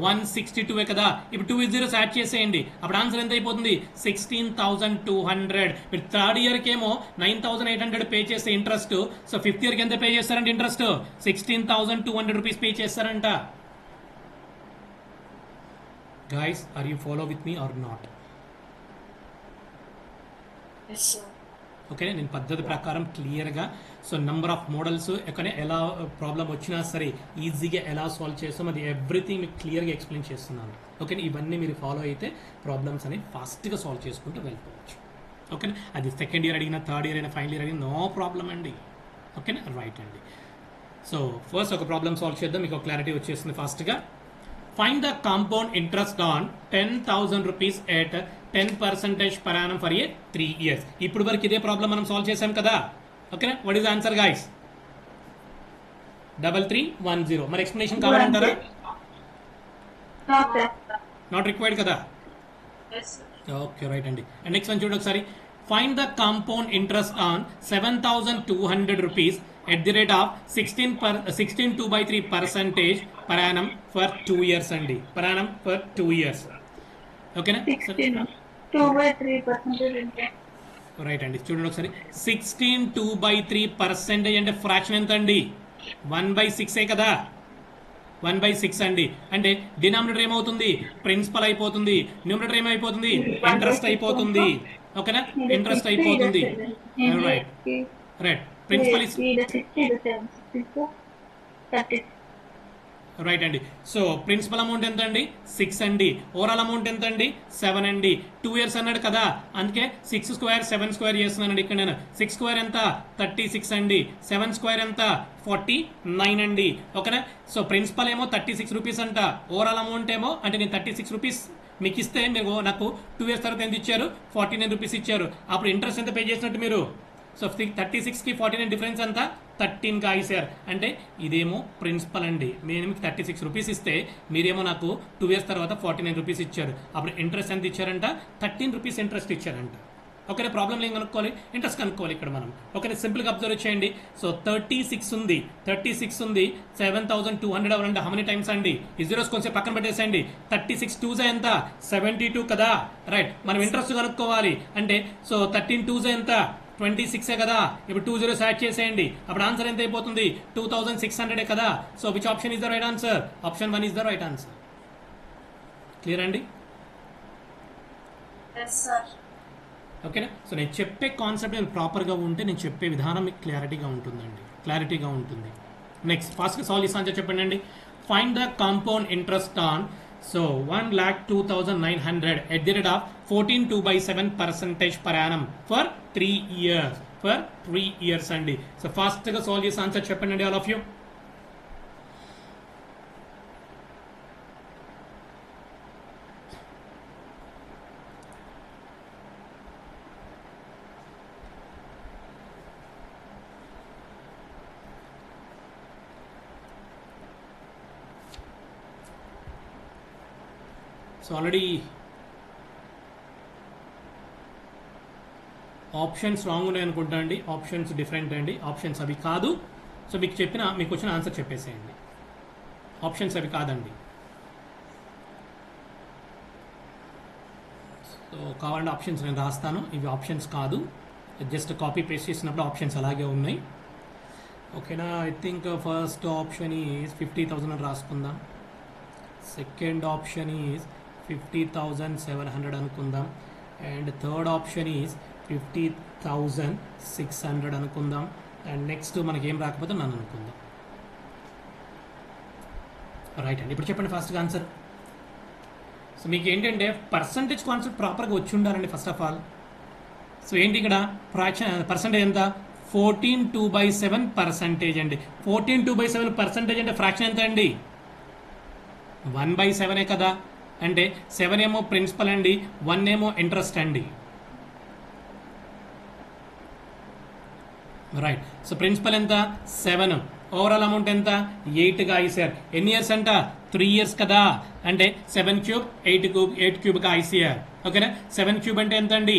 162 కదా. ఇప్పుడు 2 zeros యాడ్ చేసేయండి, అప్పుడు ఆన్సర్ ఎంత అయిపోతుంది 16,200. మీరు 3rd ఇయర్కి ఏమో 9,800 పే చేస్తే ఇంట్రెస్ట్. సో 5th ఇయర్కి ఎంత పే చేస్తారంటే ఇంట్రెస్ట్ 16,200 రూపీస్ పే చేస్తారంట. Guys are you follow with me or not? Yes, sir. Okay, నేను పద్ధతి ప్రకారం క్లియర్గా సో నెంబర్ ఆఫ్ మోడల్స్ ఎక్కడ ఎలా ప్రాబ్లం వచ్చినా సరే ఈజీగా ఎలా సాల్వ్ చేస్తాం అది ఎవ్రీథింగ్ మీకు క్లియర్గా ఎక్స్ప్లెయిన్ చేస్తున్నాను. ఓకే, ఇవన్నీ మీరు ఫాలో అయితే ప్రాబ్లమ్స్ అనేవి ఫాస్ట్గా సాల్వ్ చేసుకుంటూ వెళ్ళిపోవచ్చు. ఓకేనా, అది సెకండ్ ఇయర్ అడిగినా, 3rd ఇయర్ అయినా, ఫైనల్ ఇయర్ అడిగినా నో ప్రాబ్లం అండి. ఓకేనా రైట్ అండి. సో ఫస్ట్ ఒక ప్రాబ్లం సాల్వ్ చేద్దాం, మీకు క్లారిటీ వచ్చేస్తుంది ఫాస్ట్గా. Find the compound interest on 10,000 rupees at 10% per annum for a 3 years. ఇప్పుడు వరకు ఇదే ప్రాబ్లం మనం సాల్వ్ చేసాం కదా. ఓకేనా, వాట్ ఈస్ ఆన్సర్ గైస్? 3310. మరి ఎక్స్ప్లెనేషన్ కావాలంటారా? నాట్ రిక్వైర్డ్ కదా. ఓకే రైట్ అండి. అండ్ నెక్స్ట్ వన్ చూడండి ఒకసారి. Find the compound interest on 7,200 rupees at the rate of 16 2/3% per annum for 2 years అండి. per annum for 2 years. ఓకేనా? 2/3% రైట్ అండి, చూడండి ఒకసారి. 16 2/3% అంటే ఫ్రాక్షన్ ఎంత అండి? 1/6 కదా, 1/6 అండి. అంటే డినామినేటర్ ఏమవుతుంది? ప్రిన్సిపల్ అయిపోతుంది. న్యూమరేటర్ ఏమైపోతుంది? ఇంట్రెస్ట్ అయిపోతుంది. ఓకేనా? ఇంట్రెస్ట్ అయిపోతుంది. Right right. Principal is right అండి. సో ప్రిన్సిపల్ అమౌంట్ ఎంత అండి? 6 అండి. ఓవరాల్ అమౌంట్ ఎంత అండి? 7 అండి. 2 ఇయర్స్ అన్నాడు కదా, అందుకే 6 స్క్వేర్ 7 స్క్వేర్ చేస్తున్నానండి ఇక్కడ నేను. 6 స్క్వేర్ ఎంత? 36 అండి. 7 స్క్వేర్ ఎంత? 49 అండి. ఓకేనా? సో ప్రిన్సిపల్ ఏమో 36 రూపీస్ అంట, ఓవరాల్ అమౌంట్ ఏమో అంటే నేను 36 రూపీస్ మీకు ఇస్తే మీరు నాకు 2 ఇయర్స్ తర్వాత ఎంత ఇచ్చారు? 49 రూపీస్ ఇచ్చారు. అప్పుడు ఇంట్రెస్ట్ ఎంత పే చేసినట్టు మీరు? సో 36కి 49 డిఫరెన్స్ అంతా 13 గా ఇసారు. అంటే ఇదేమో ప్రిన్సిపల్ అండి. నేను మీకు 36 రూపీస్ ఇస్తే మీరేమో నాకు 2 ఇయర్స్ తర్వాత 49 రూపీస్ ఇచ్చారు. అప్పుడు ఇంట్రెస్ట్ ఎంత ఇచ్చారంట? 13 రూపీస్ ఇంట్రెస్ట్ ఇచ్చారంట. ఓకే, ప్రాబ్లం ఏం కనుక్కోవాలి? ఇంట్రెస్ట్ కనుక్కోవాలి ఇక్కడ మనం. ఓకే, సింపుల్గా అబ్జర్వ్ చేయండి. సో 36 ఉంది, 7,200 అవ్వాలంటే హౌ మెనీ టైమ్స్ అండి? ఈ జీరోస్ కొంచెం పక్కన పెట్టేసేయండి. 36 2s ఎంత? 72 కదా. రైట్, మనం ఇంట్రెస్ట్ కనుక్కోవాలి అంటే సో 13 2s ఎంత? 26 కదా. ఇప్పుడు 2 zeros యాడ్ చేసేయండి. అప్పుడు ఆన్సర్ ఎంత అయిపోతుంది? 2,600 కదా. So which option is the right answer? Option 1 is the right answer. Clear అండి? ఓకేనా? సో నేను చెప్పే కాన్సెప్ట్ నేను ప్రాపర్గా ఉంటే నేను చెప్పే విధానం మీకు క్లారిటీగా ఉంటుందండి, క్లారిటీగా ఉంటుంది. నెక్స్ట్ ఫాస్ట్గా సాల్వ్ చేసి ఆన్సర్ చెప్పండి అండి. Find the compound interest on so 1,02,900 at the rate of 14 2/7% per annum for 3 years. For 3 years అండి. సో ఫాస్ట్గా సాల్వ్ చేసి ఆన్సర్ చెప్పండి అండి all of you. So already options wrong ఉన్నాయి అనుకుంటా అండి. ఆప్షన్స్ డిఫరెంట్ అండి. ఆప్షన్స్ అవి కాదు. సో మీకు వచ్చిన ఆన్సర్ చెప్పేసేయండి. ఆప్షన్స్ అవి కాదండి. సో కావాలంటే ఆప్షన్స్ నేను రాస్తాను. ఇవి ఆప్షన్స్ కాదు, జస్ట్ కాపీ పేస్ట్ చేసినప్పుడు ఆప్షన్స్ అలాగే ఉన్నాయి. ఓకేనా? I think first option is 50,000 అని రాసుకుందాం. సెకండ్ ఆప్షన్ ఈజ్ 50,700 అనుకుందాం. అండ్ థర్డ్ ఆప్షన్ ఈజ్ 50,600 అనుకుందాం. అండ్ నెక్స్ట్ మనకి ఏం రాకపోతే నన్ను అనుకుందాం. రైట్ అండి. ఇప్పుడు చెప్పండి ఫాస్ట్గా ఆన్సర్. సో మీకు ఏంటంటే పర్సంటేజ్ కాన్సెప్ట్ ప్రాపర్గా వచ్చి ఉండాలండి ఫస్ట్ ఆఫ్ ఆల్. సో ఏంటి ఇక్కడ పర్సంటేజ్ ఎంత? 14 2/7% అండి. 14 2/7% అంటే ఫ్రాక్షన్ ఎంత అండి? 1/7 కదా. అంటే 7 ఏమో ప్రిన్సిపల్ అండి, 1 ఏమో ఇంట్రెస్ట్ అండి. రైట్. సో ప్రిన్సిపల్ ఎంత? 7. ఓవరాల్ అమౌంట్ ఎంత? 8గా ఐసీఆర్. ఎన్ని ఇయర్స్ అంట? 3 ఇయర్స్ కదా. అంటే 7 క్యూబ్ 8 క్యూబ్గా ఐసీఆర్. ఓకేనా? 7 క్యూబ్ అంటే ఎంత అండి?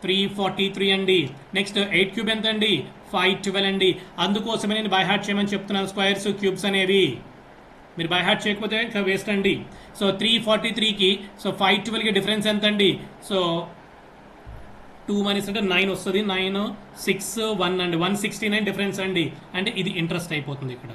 343 అండి. నెక్స్ట్ 8 క్యూబ్ ఎంత అండి? 512 అండి. అందుకోసమే నేను బై హార్ట్ చేయమని చెప్తున్నాను స్క్వేర్స్ క్యూబ్స్ అనేవి. మీరు బై హార్ట్ చేయకపోతే ఇంకా వేస్ట్ అండి. సో 343కి సో 512కి డిఫరెన్స్ ఎంత అండి? సో 2 మైనస్ అంటే 9 వస్తుంది. 9 6 1 అండి. 169 డిఫరెన్స్ అండి. అంటే ఇది ఇంట్రెస్ట్ అయిపోతుంది ఇక్కడ.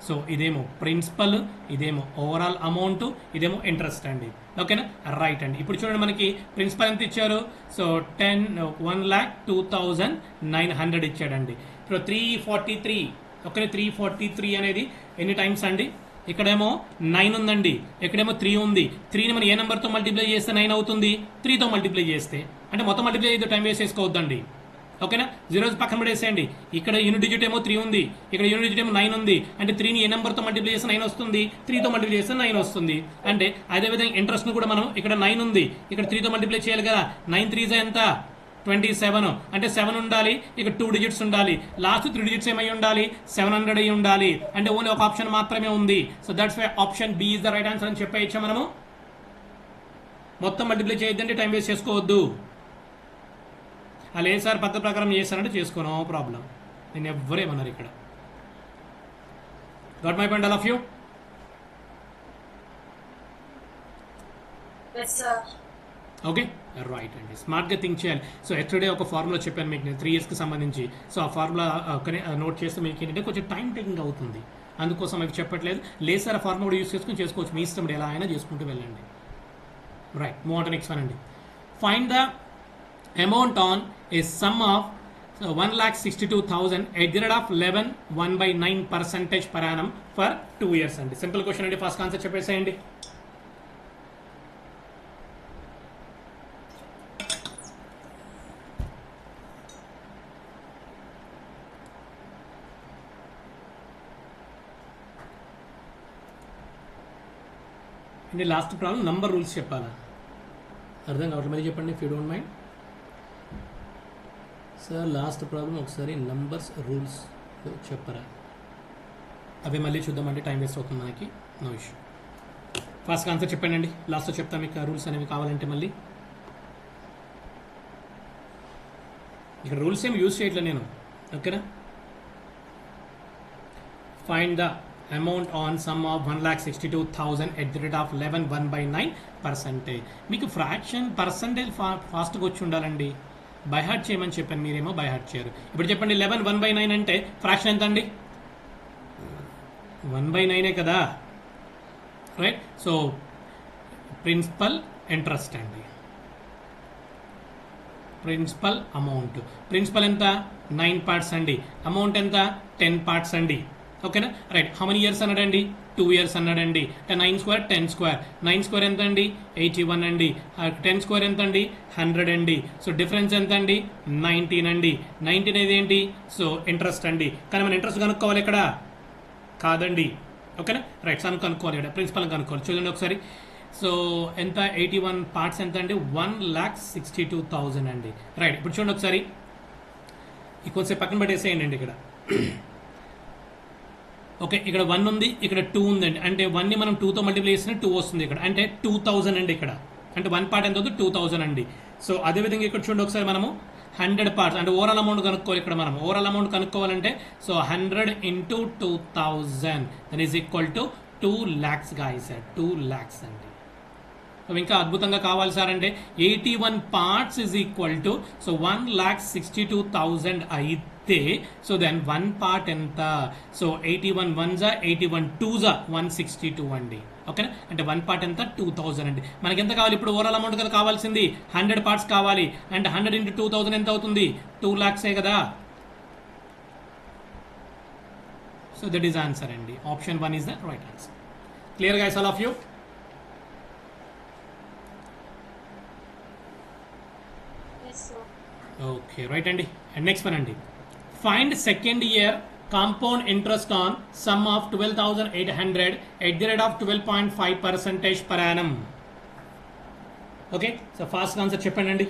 సో ఇదేమో ప్రిన్సిపల్, ఇదేమో ఓవరాల్ అమౌంట్, ఇదేమో ఇంట్రెస్ట్ అండి. ఓకేనా? రైట్ అండి. ఇప్పుడు చూడండి మనకి ప్రిన్సిపల్ ఎంత ఇచ్చారు? సో 1,02,900 ఇచ్చాడండి. ఇప్పుడు 343 ఓకే. 343 అనేది ఎన్ని టైమ్స్ అండి? ఇక్కడేమో 9 ఉందండి, ఇక్కడేమో 3 ఉంది. 3ని మనం ఏ నెంబర్తో మల్టిప్లై చేస్తే 9 అవుతుంది? 3తో మల్టిప్లై చేస్తే. అంటే మొత్తం మల్టిప్లై అయితే టైం వేస్ట్ చేసుకోవద్దండి. ఓకేనా? జీరోస్ పక్కన పడేసేయండి. ఇక్కడ యూనిట్ డిజిట్ ఏమో 3 ఉంది, ఇక్కడ యూనిట్ డిజిట్ ఏమో 9 ఉంది. అంటే 3ని ఏ నెంబర్తో మల్టిప్లై చేస్తే 9 వస్తుంది? 3తో మల్టిప్లై చేస్తే 9 వస్తుంది. అంటే అదేవిధంగా ఇంట్రెస్ట్ను కూడా మనం ఇక్కడ 9 ఉంది, ఇక్కడ 3తో మల్టిప్లై చేయాలి కదా. 9 3 ఎంత? 27. అంటే 7 ఉండాలి, ఇక్కడ 2 డిజిట్స్ ఉండాలి. లాస్ట్ 3 డిజిట్స్ ఏమై ఉండాలి? 700 అయి ఉండాలి. అంటే ఓన్లీ ఒక ఆప్షన్ మాత్రమే ఉంది. So that's why option B is the right answer అని చెప్పేయచ్చా మనము? మొత్తం మల్టిప్లై చేయొద్దంటే టైం వేస్ట్ చేసుకోవద్దు. లేదు సార్ పద్ధతి ప్రకారం చేస్తానంటే చేసుకో, నో ప్రాబ్లం. నేను ఎవ్వరేమన్నారు ఇక్కడ. Got my point all of you? Yes, sir. Okay right అండి, స్మార్ట్గా థింక్ చేయాలి. సో ఎస్టర్డే ఒక ఫార్ములా చెప్పాను మీకు నేను 3 yearsకి సంబంధించి. సో ఆ ఫార్ములా నోట్ చేస్తే మీకు ఏంటంటే కొంచెం టైం టేకింగ్ అవుతుంది, అందుకోసం అవి చెప్పట్లేదు. లేదు సార్ ఆ ఫార్ములా కూడా యూస్ చేసుకుని చేసుకోవచ్చు, మీ ఇష్టం, ఎలా అయినా చేసుకుంటూ వెళ్ళండి. Right, move on to next one అండి. Find the amount on a sum of 1,62,000 at the rate of 11 1/9% per annum for 2 years అండి. సింపుల్ క్వశ్చన్ అండి, ఫస్ట్ ఆన్సర్ చెప్పేసేయండి. అంటే లాస్ట్ ప్రాబ్లం నంబర్ రూల్స్ చెప్పాలా, అర్థం కావట్లేదు, మళ్ళీ చెప్పండి if you don't mind. Sir last problem ఒకసారి నంబర్స్ రూల్స్ చెప్పరా, అవి మళ్ళీ చూద్దామంటే టైం వేస్ట్ అవుతుంది మనకి, నో ఇష్యూ. ఫాస్ట్గా ఆన్సర్ చెప్పండి, లాస్ట్లో చెప్తాను మీకు రూల్స్ అనేవి కావాలంటే. మళ్ళీ ఇక్కడ రూల్స్ ఏమి యూజ్ చేయట్లేదు నేను, ఓకేనా. Find the amount on some of 1,62,000 at the rate of 11 1/9%. మీకు ఫ్రాక్షన్ పర్సంటేజ్ ఫాస్ట్గా వచ్చి ఉండాలండి, బై హార్ట్ చేయమని చెప్పాను, మీరేమో బై హార్ట్ చేయరు. ఇప్పుడు చెప్పండి 11 1/9 అంటే ఫ్రాక్షన్ ఎంత అండి? 1/9 కదా, రైట్. సో ప్రిన్సిపల్ ఇంట్రెస్ట్ అండి, ప్రిన్సిపల్ అమౌంట్. ప్రిన్సిపల్ ఎంత? 9 parts అండి, అమౌంట్ ఎంత? 10 parts అండి, ఓకేనా. రైట్, హౌ మెనీ ఇయర్స్ అన్నాడండి? 2 years అన్నాడండి. 9 square 10 square, 9 square ఎంత అండి? 81 అండి. 10 square ఎంత అండి? 100 అండి. సో డిఫరెన్స్ ఎంత అండి? 19 అండి. 19 అనేది ఏంటి? సో ఇంట్రెస్ట్ అండి. కానీ మనం ఇంట్రెస్ట్ కనుక్కోవాలి ఇక్కడ కాదండి, ఓకేనా. రైట్, సమ్ కనుక్కోవాలి ఇక్కడ, ప్రిన్సిపల్ కనుక్కోవాలి. చూడండి ఒకసారి. సో ఎంత? 81 parts ఎంత అండి? 1,62,000 అండి. రైట్, ఇప్పుడు చూడండి ఒకసారి, కొంచెం పక్కన పెట్టేసేయండి అండి ఇక్కడ. ఓకే, ఇక్కడ 1 ఉంది, ఇక్కడ 2 ఉందండి. అంటే 1ని మనం 2తో మల్టిప్లై చేసిన 2 వస్తుంది ఇక్కడ, అంటే 2,000 అండి ఇక్కడ. అంటే 1 part ఎంత అవుతుంది? 2,000 అండి. సో అదేవిధంగా ఇక్కడ చూడండి ఒకసారి, మనము 100 parts అంటే ఓవరాల్ అమౌంట్ కనుక్కోవాలి ఇక్కడ. మనం ఓవరాల్ అమౌంట్ కనుక్కోవాలంటే so 100 into 2,000 that is equal to 2 lakhs guys, 2 lakhs అండి. ఇంకా అద్భుతంగా కావాలి సార్ అంటే 81 parts is equal to so 1,62,000 అయితే సో దెన్ 1 part ఎంత? సో 81 1s 81 2s 162 అండి, ఓకేనా. అంటే 1 part ఎంత? 2,000 అండి. మనకి ఎంత కావాలి ఇప్పుడు? ఓవరాల్ అమౌంట్ కదా కావాల్సింది, 100 parts కావాలి. అంటే 100 into 2,000 ఎంత అవుతుంది? 2 lakhs కదా. సో దట్ ఈస్ ఆన్సర్ అండి, option 1 is the right answer. Clear guys all of you? Okay right అండి. అండ్ నెక్స్ట్ వన్ అండి, find second year compound interest on some of 12,800 at the rate of 12.5% per annum. Okay, so fast answer చెప్పండి అండి.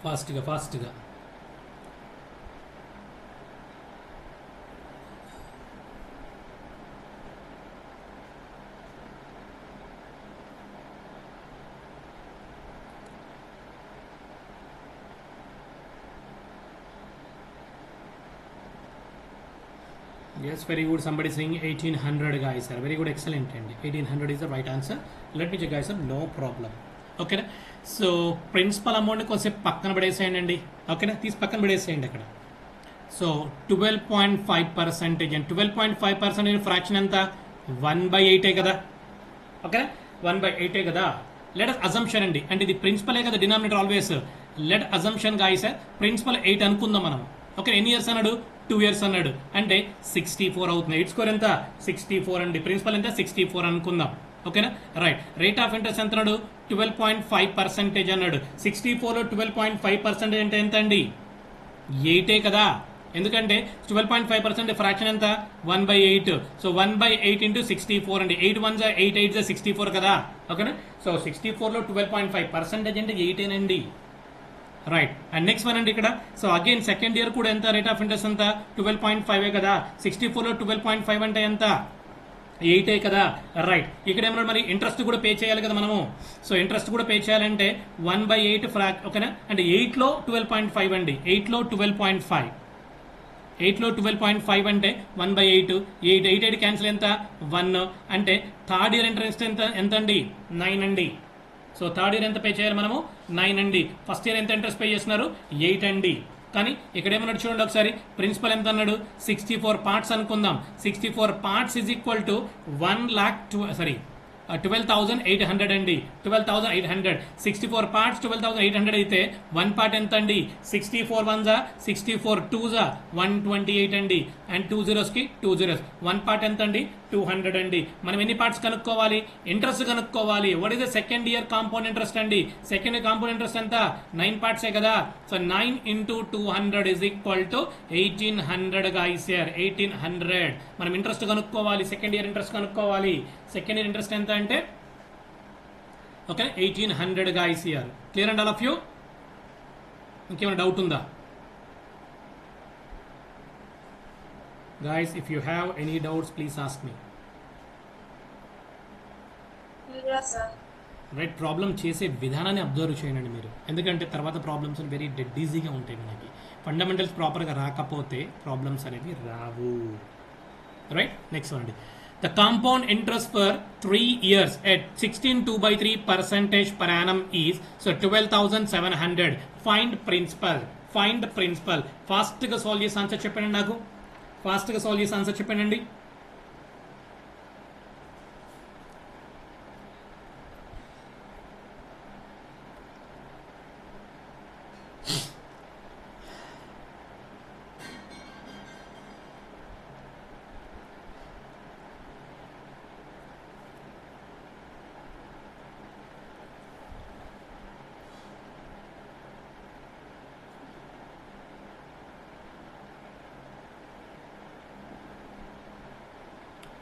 ఫాస్ట్గా ఫాస్ట్గా. Yes, very good. Somebody saying 1,800 guys, sir. Very good, excellent. And 1,800 is the right answer. Let me check guys, sir. No problem. ఓకేనా. So principal amount కొంచెం పక్కన పడేసేయండి అండి, ఓకేనా. తీసి పక్కన పడేసేయండి అక్కడ. సో 12.5% అండ్ 12.5% ఫ్రాక్షన్ ఎంత? 1/8 కదా, ఓకేనా. 1/8 కదా. లెట్ అస్ అజంప్షన్ అండి, అంటే ఇది ప్రిన్సిపలే కదా, denominator always. Let assumption guys, principal 8 అనుకుందాం మనం, ఓకే. ఎన్ని ఇయర్స్ అన్నాడు? 2 years అన్నాడు అంటే 64 అవుతుంది. 8 స్క్వేర్ ఎంత 64 అండి. ప్రిన్సిపల్ ఎంత 64 అనుకుందాం. ఓకేనా రైట్. రేట్ ఆఫ్ ఇంట్రెస్ట్ ఎంత అన్నాడు 12.5% అన్నాడు. 64లో 12.5% అంటే ఎంత అండి 8 కదా. ఎందుకంటే 12.5% ఫ్రాక్షన్ ఎంత 1/8. సో 1/8 ఇంటూ 64 అండి. 8 1 8 8 64 కదా. ఓకేనా సో 64లో 12.5% అంటే 8 అండి. రైట్. అండ్ నెక్స్ట్ వన్ అండి ఇక్కడ. సో అగైన్ సెకండ్ ఇయర్ కూడా ఎంత రేట్ ఆఫ్ ఇంట్రెస్ట్ ఎంత 12.5 కదా. 64లో 12.5 అంటే ఎంత 8 కదా. రైట్. ఇక్కడ ఏమన్నా మరి ఇంట్రెస్ట్ కూడా పే చేయాలి కదా మనము. సో ఇంట్రెస్ట్ కూడా పే చేయాలంటే 1/8 ఓకేనా అంటే 8లో 12.5 అండి. 8లో 12.5 8లో 12.5 అంటే 1/8 8 8 8 క్యాన్సిల్ ఎంత 1 అంటే థర్డ్ ఇయర్ ఇంట్రెస్ట్ ఎంత అండి 9 అండి. సో థర్డ్ ఇయర్ ఎంత పే చేయాలి మనము 9 అండి. ఫస్ట్ ఇయర్ ఎంత ఇంట్రెస్ట్ పే చేస్తున్నారు 8 అండి. కానీ ఇక్కడ ఏమన్నాడు చూడండి ఒకసారి. ప్రిన్సిపల్ ఎంత అన్నాడు 64 పార్ట్స్ అనుకుందాం. 64 పార్ట్స్ ఈజ్ ఈక్వల్ టు 12,800 అండి. 12,800 64 పార్ట్స్ 12,800 అయితే 1 పార్ట్ ఎంత అండి 64 1 64 2 128 అండి. అండ్ 2 zeros కి 2 zeros 1 పార్ట్ ఎంత అండి 200 అండి. మనం ఎన్ని పార్ట్స్ కనుక్కోవాలి ఇంట్రెస్ట్ కనుక్కోవాలి. What is the second year compound interest అండి. సెకండ్ ఇయర్ కాంపౌండ్ ఇంట్రెస్ట్ ఎంత 9 పార్ట్సే కదా. So 9 into 200 is equal to 1800 guys here 1800. మనం ఇంట్రెస్ట్ కనుక్కోవాలి. సెకండ్ ఇయర్ ఇంట్రెస్ట్ కనుక్కోవాలి. సెకండ్ ఇయర్ ఇంట్రెస్ట్ ఎంత అంటే okay 1800 guys here. Clear and all of you. ఇంకేమైనా doubt ఉందా guys? If you have any doubts please ask me. Yes, sir. Right. Problem చేసే విధానాన్ని observe చేయండి మీరు. ఎందుకంటే తర్వాత ప్రాబ్లమ్స్ వెరీ డెడ్ ఈజీగా ఉంటాయి మనకి. ఫండమెంటల్స్ ప్రాపర్గా రాకపోతే ప్రాబ్లమ్స్ అనేవి రావు. రైట్. నెక్స్ట్ అండి. The compound interest for 3 years at 16.2/3% per annum is so 12,700. Find principal. Find principal. ఫాస్ట్గా సాల్వ్ చేసి ఆన్సర్ చెప్పండి నాకు. ఫాస్ట్గా సాల్వ్ చేసి ఆన్సర్ చెప్పండి.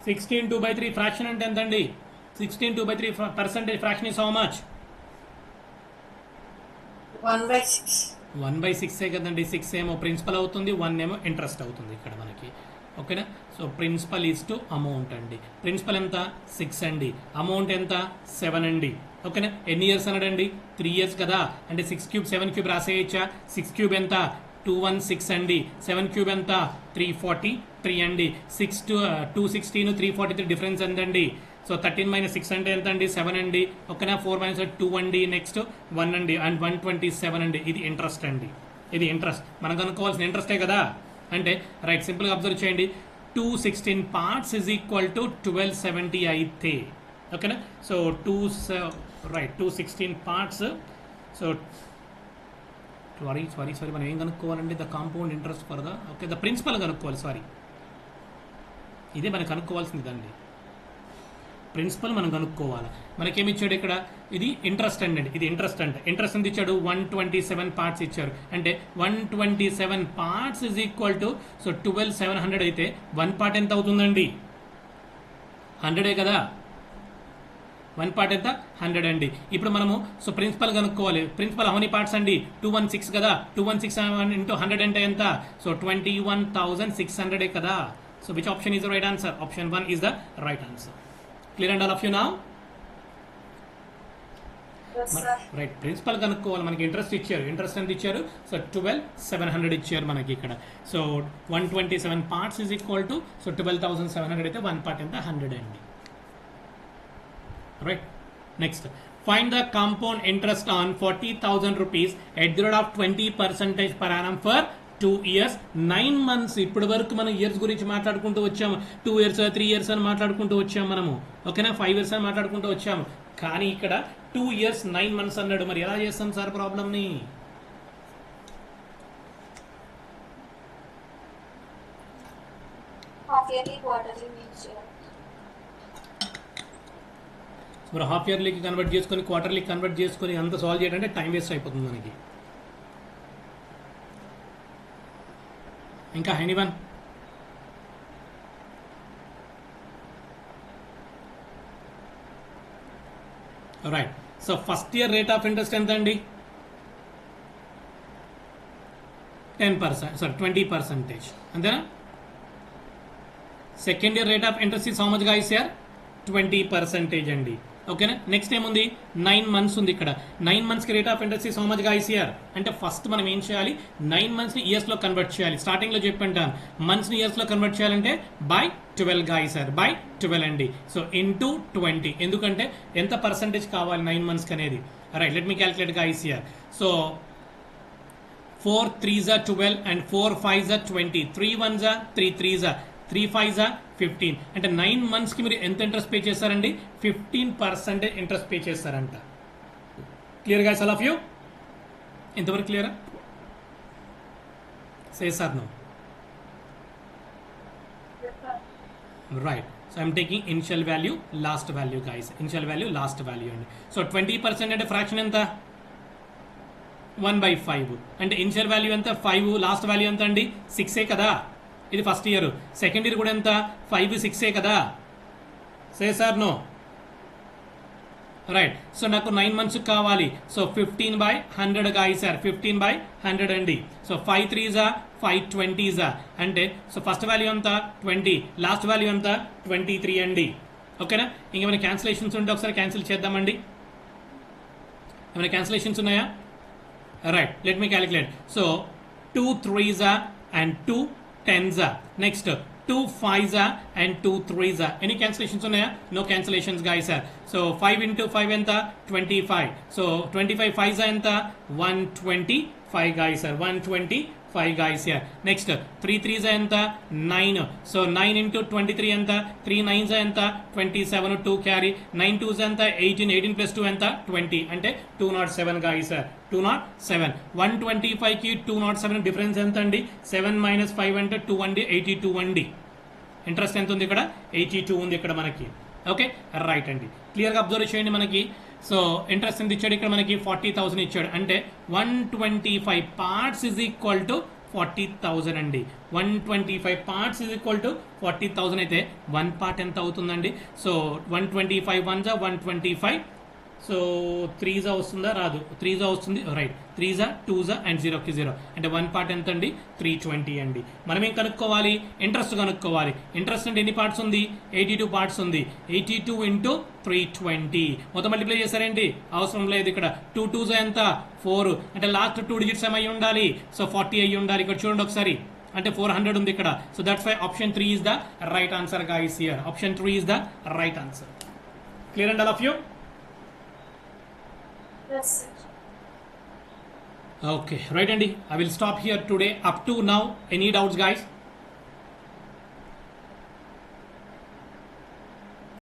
సిక్స్టీన్ 2/3 ఫ్రాక్షన్ అంటే ఎంత అండి 16 2/3% ఫ్రాక్షన్ ఇస్ హౌ మచ్ 1/6. 1/6 కదండి. 6 ఏమో ప్రిన్సిపల్ అవుతుంది 1 ఏమో ఇంట్రెస్ట్ అవుతుంది ఇక్కడ మనకి. ఓకేనా. So principal is to amount అండి. ప్రిన్సిపల్ ఎంత 6 అండి. అమౌంట్ ఎంత 7 అండి. ఓకేనా. ఎన్ని ఇయర్స్ అన్నాడండి 3 years కదా. అంటే 6 cube 7 cube రాసేయచ్చా. 6 cube ఎంత 216 అండి. 7 cube ఎంత 343 అండి. 216 343 డిఫరెన్స్ ఎంతండి. సో 13 - 6 అంటే ఎంత అండి 7 అండి. ఓకేనా. 4 - 2 అండి. నెక్స్ట్ 1 అండి. అండ్ 127 అండి. ఇది ఇంట్రెస్ట్ అండి. ఇది ఇంట్రెస్ట్. మనం కనుక్కోవాల్సిన ఇంట్రెస్టే కదా. అంటే రైట్ సింపుల్గా అబ్జర్వ్ చేయండి. 216 పార్ట్స్ ఈజ్ ఈక్వల్ టు 1270 అయితే ఓకేనా. So 216 parts. సో సారీ మనం ఏం కనుక్కోవాలండి the compound interest for the okay the principal కనుక్కోవాలి. సారీ ఇదే మనం కనుక్కోవాల్సిందండి. ప్రిన్సిపల్ మనం కనుక్కోవాలి. మనకేమి ఇచ్చాడు ఇక్కడ ఇది ఇంట్రెస్ట్ అండి. ఇది ఇంట్రెస్ట్ అంటే ఇంట్రెస్ట్ ఎంత ఇచ్చాడు 127 పార్ట్స్ ఇచ్చారు. అంటే 127 parts is equal to so 12,700 అయితే 1 పార్ట్ ఎంత అవుతుందండి 100 కదా. 1 పార్ట్ ఎంత 100 అండి. ఇప్పుడు మనము సో ప్రిన్సిపల్ కనుక్కోవాలి. ప్రిన్సిపల్ హౌ మెనీ పార్ట్స్ అండి 216 కదా. 216 into 100 అంటే ఎంత సో 21,600 కదా. So which option is the right answer. Option 1 is the right answer. Clear and all of you now. Right. Principal కనుక్కోవాలి. మనకి ఇంట్రెస్ట్ ఇచ్చారు. ఇంట్రెస్ట్ ఎంత ఇచ్చారు సో 12,700 ఇచ్చారు మనకి ఇక్కడ. So 127 parts is equal to so 12,700 అయితే 1 పార్ట్ ఎంత 100 అండి. Right. Next find the compound interest on 40,000 rupees at the rate of 20% per annum for 2 years 9 months. ఇప్పటి వరకు మనం ఇయర్స్ గురించి మాట్లాడుకుంటూ వచ్చాము. 2 years 3 years అని మాట్లాడుకుంటూ వచ్చాము మనము. ఓకేనా. 5 years అని మాట్లాడుకుంటూ వచ్చాము. కానీ ఇక్కడ 2 years 9 months అన్నాడు. మరి ఎలా చేస్తాం సార్ ప్రాబ్లమ్ని. ఇయర్లీ క్వార్టర్లీ మీన్స్ మరి హాఫ్ ఇయర్లీకి కన్వర్ట్ చేసుకొని క్వార్టర్లీ కన్వర్ట్ చేసుకొని అంత సాల్వ్ చేయడం అంటే టైం వేస్ట్ అయిపోతుంది మనకి. ఇంకా anyone? Right. So first year rate of interest ఎంత అండి? 10%, సారీ 20%. అంతేనా? Second year rate of interest is how much guys here? 20% అండి. ఓకేనా? నెక్స్ట్ ఏముంది? 9 months ఉంది ఇక్కడ. 9 monthsకి rate of interest is how much guys here? అంటే ఫస్ట్ మనం ఏం చేయాలి? 9 monthsని ఇయర్స్లో కన్వర్ట్ చేయాలి. స్టార్టింగ్లో చెప్పుంటాను, మంత్స్ని ఇయర్స్లో కన్వర్ట్ చేయాలంటే బై 12 గైస్ హియర్, బై 12 అండి. సో ఇంటూ 20, ఎందుకంటే ఎంత పర్సంటేజ్ కావాలి 9 monthsకి అనేది. Right, let me calculate guys here. So 4 3s are 12 and 4 5s are 20. 3 1s are 3 3s are 3 5s are 15. అంటే 9 monthsకి మీరు ఎంత ఇంట్రెస్ట్ పే చేస్తారండి? 15% ఇంట్రెస్ట్ పే చేస్తారంట. Clear guys all of you? ఎంతవరకు క్లియరా? Say sir no. Right. So I'm taking initial value, last value guys. Initial value, last value అండి. So 20% అంటే fraction ఎంత? 1/5. అంటే ఇనిషియల్ వాల్యూ ఎంత? 5. లాస్ట్ వాల్యూ ఎంత అండి? 6 కదా. ఇది ఫస్ట్ ఇయర్. సెకండ్ ఇయర్ కూడా ఎంత? 5 6 కదా. Say sir no. Right. So నాకు 9 months కావాలి. సో 15/100 గాయస్ సార్, 15/100 అండి. సో 5 3s are 5 20s అంటే సో ఫస్ట్ వాల్యూ ఎంత? 20, లాస్ట్ వాల్యూ ఎంత? 23 అండి. ఓకేనా? ఇంకేమైనా క్యాన్సిలేషన్స్ ఉంటే ఒకసారి క్యాన్సిల్ చేద్దామండి. ఏమైనా క్యాన్సిలేషన్స్ ఉన్నాయా? Right, let me calculate. So 2 3s and 2 10s. Next 2 5s and 2 3s. Any cancellations ఉన్నాయా? No cancellations guys sir. So 5 into 5 ఎంత? 25. సో 25 5s ఎంత? 125 guys sir, 125 guys sir. Next 3 3s ఎంత? 9. So 9 into 23 ఎంత? 3 9s ఎంత? 27. 2 carry. 9 2s ఎంత? 18. 18 plus 2 ఎంత? 20. అంటే 207 guys sir, 207. 125కి 207 difference ఎంత అండి? 7 - 5 అంటే 2 అండి, 82 అండి. ఇంట్రెస్ట్ ఎంత ఉంది ఇక్కడ? 82 ఉంది ఇక్కడ మనకి. ఓకే, రైట్ అండి. క్లియర్గా అబ్జర్వ్ చేయండి మనకి. సో ఇంట్రెస్ట్ ఎంత ఇచ్చాడు ఇక్కడ మనకి? 40,000 ఇచ్చాడు. అంటే 125 parts is equal to 40,000 అండి. 125 parts is equal to 40,000 అయితే 1 part ఎంత అవుతుందండి? So 125 1s 125. సో 3s వస్తుందా? రాదు. 3s వస్తుంది. రైట్, 3s 2s and 0కి 0 అంటే 1 part ఎంత అండి? 320 అండి. మనం ఏం కనుక్కోవాలి? ఇంట్రెస్ట్ కనుక్కోవాలి. ఇంట్రెస్ట్ అంటే ఎన్ని పార్ట్స్ ఉంది? 82 parts ఉంది. 82 into 320 మొత్తం మల్టిప్లై చేస్తారేంటి? అవసరం లేదు. ఇక్కడ 2 2s ఎంత? 4 అంటే లాస్ట్ 2 digits ఏమై ఉండాలి? సో 40 అయ్యి ఉండాలి. ఇక్కడ చూడండి ఒకసారి, అంటే 400 ఉంది ఇక్కడ. So that's why option 3 is the right answer guys here. Option 3 is the right answer. Clear and all of you? Yes, sir. Okay, right Andy. I will stop here today. Up to now, any doubts guys?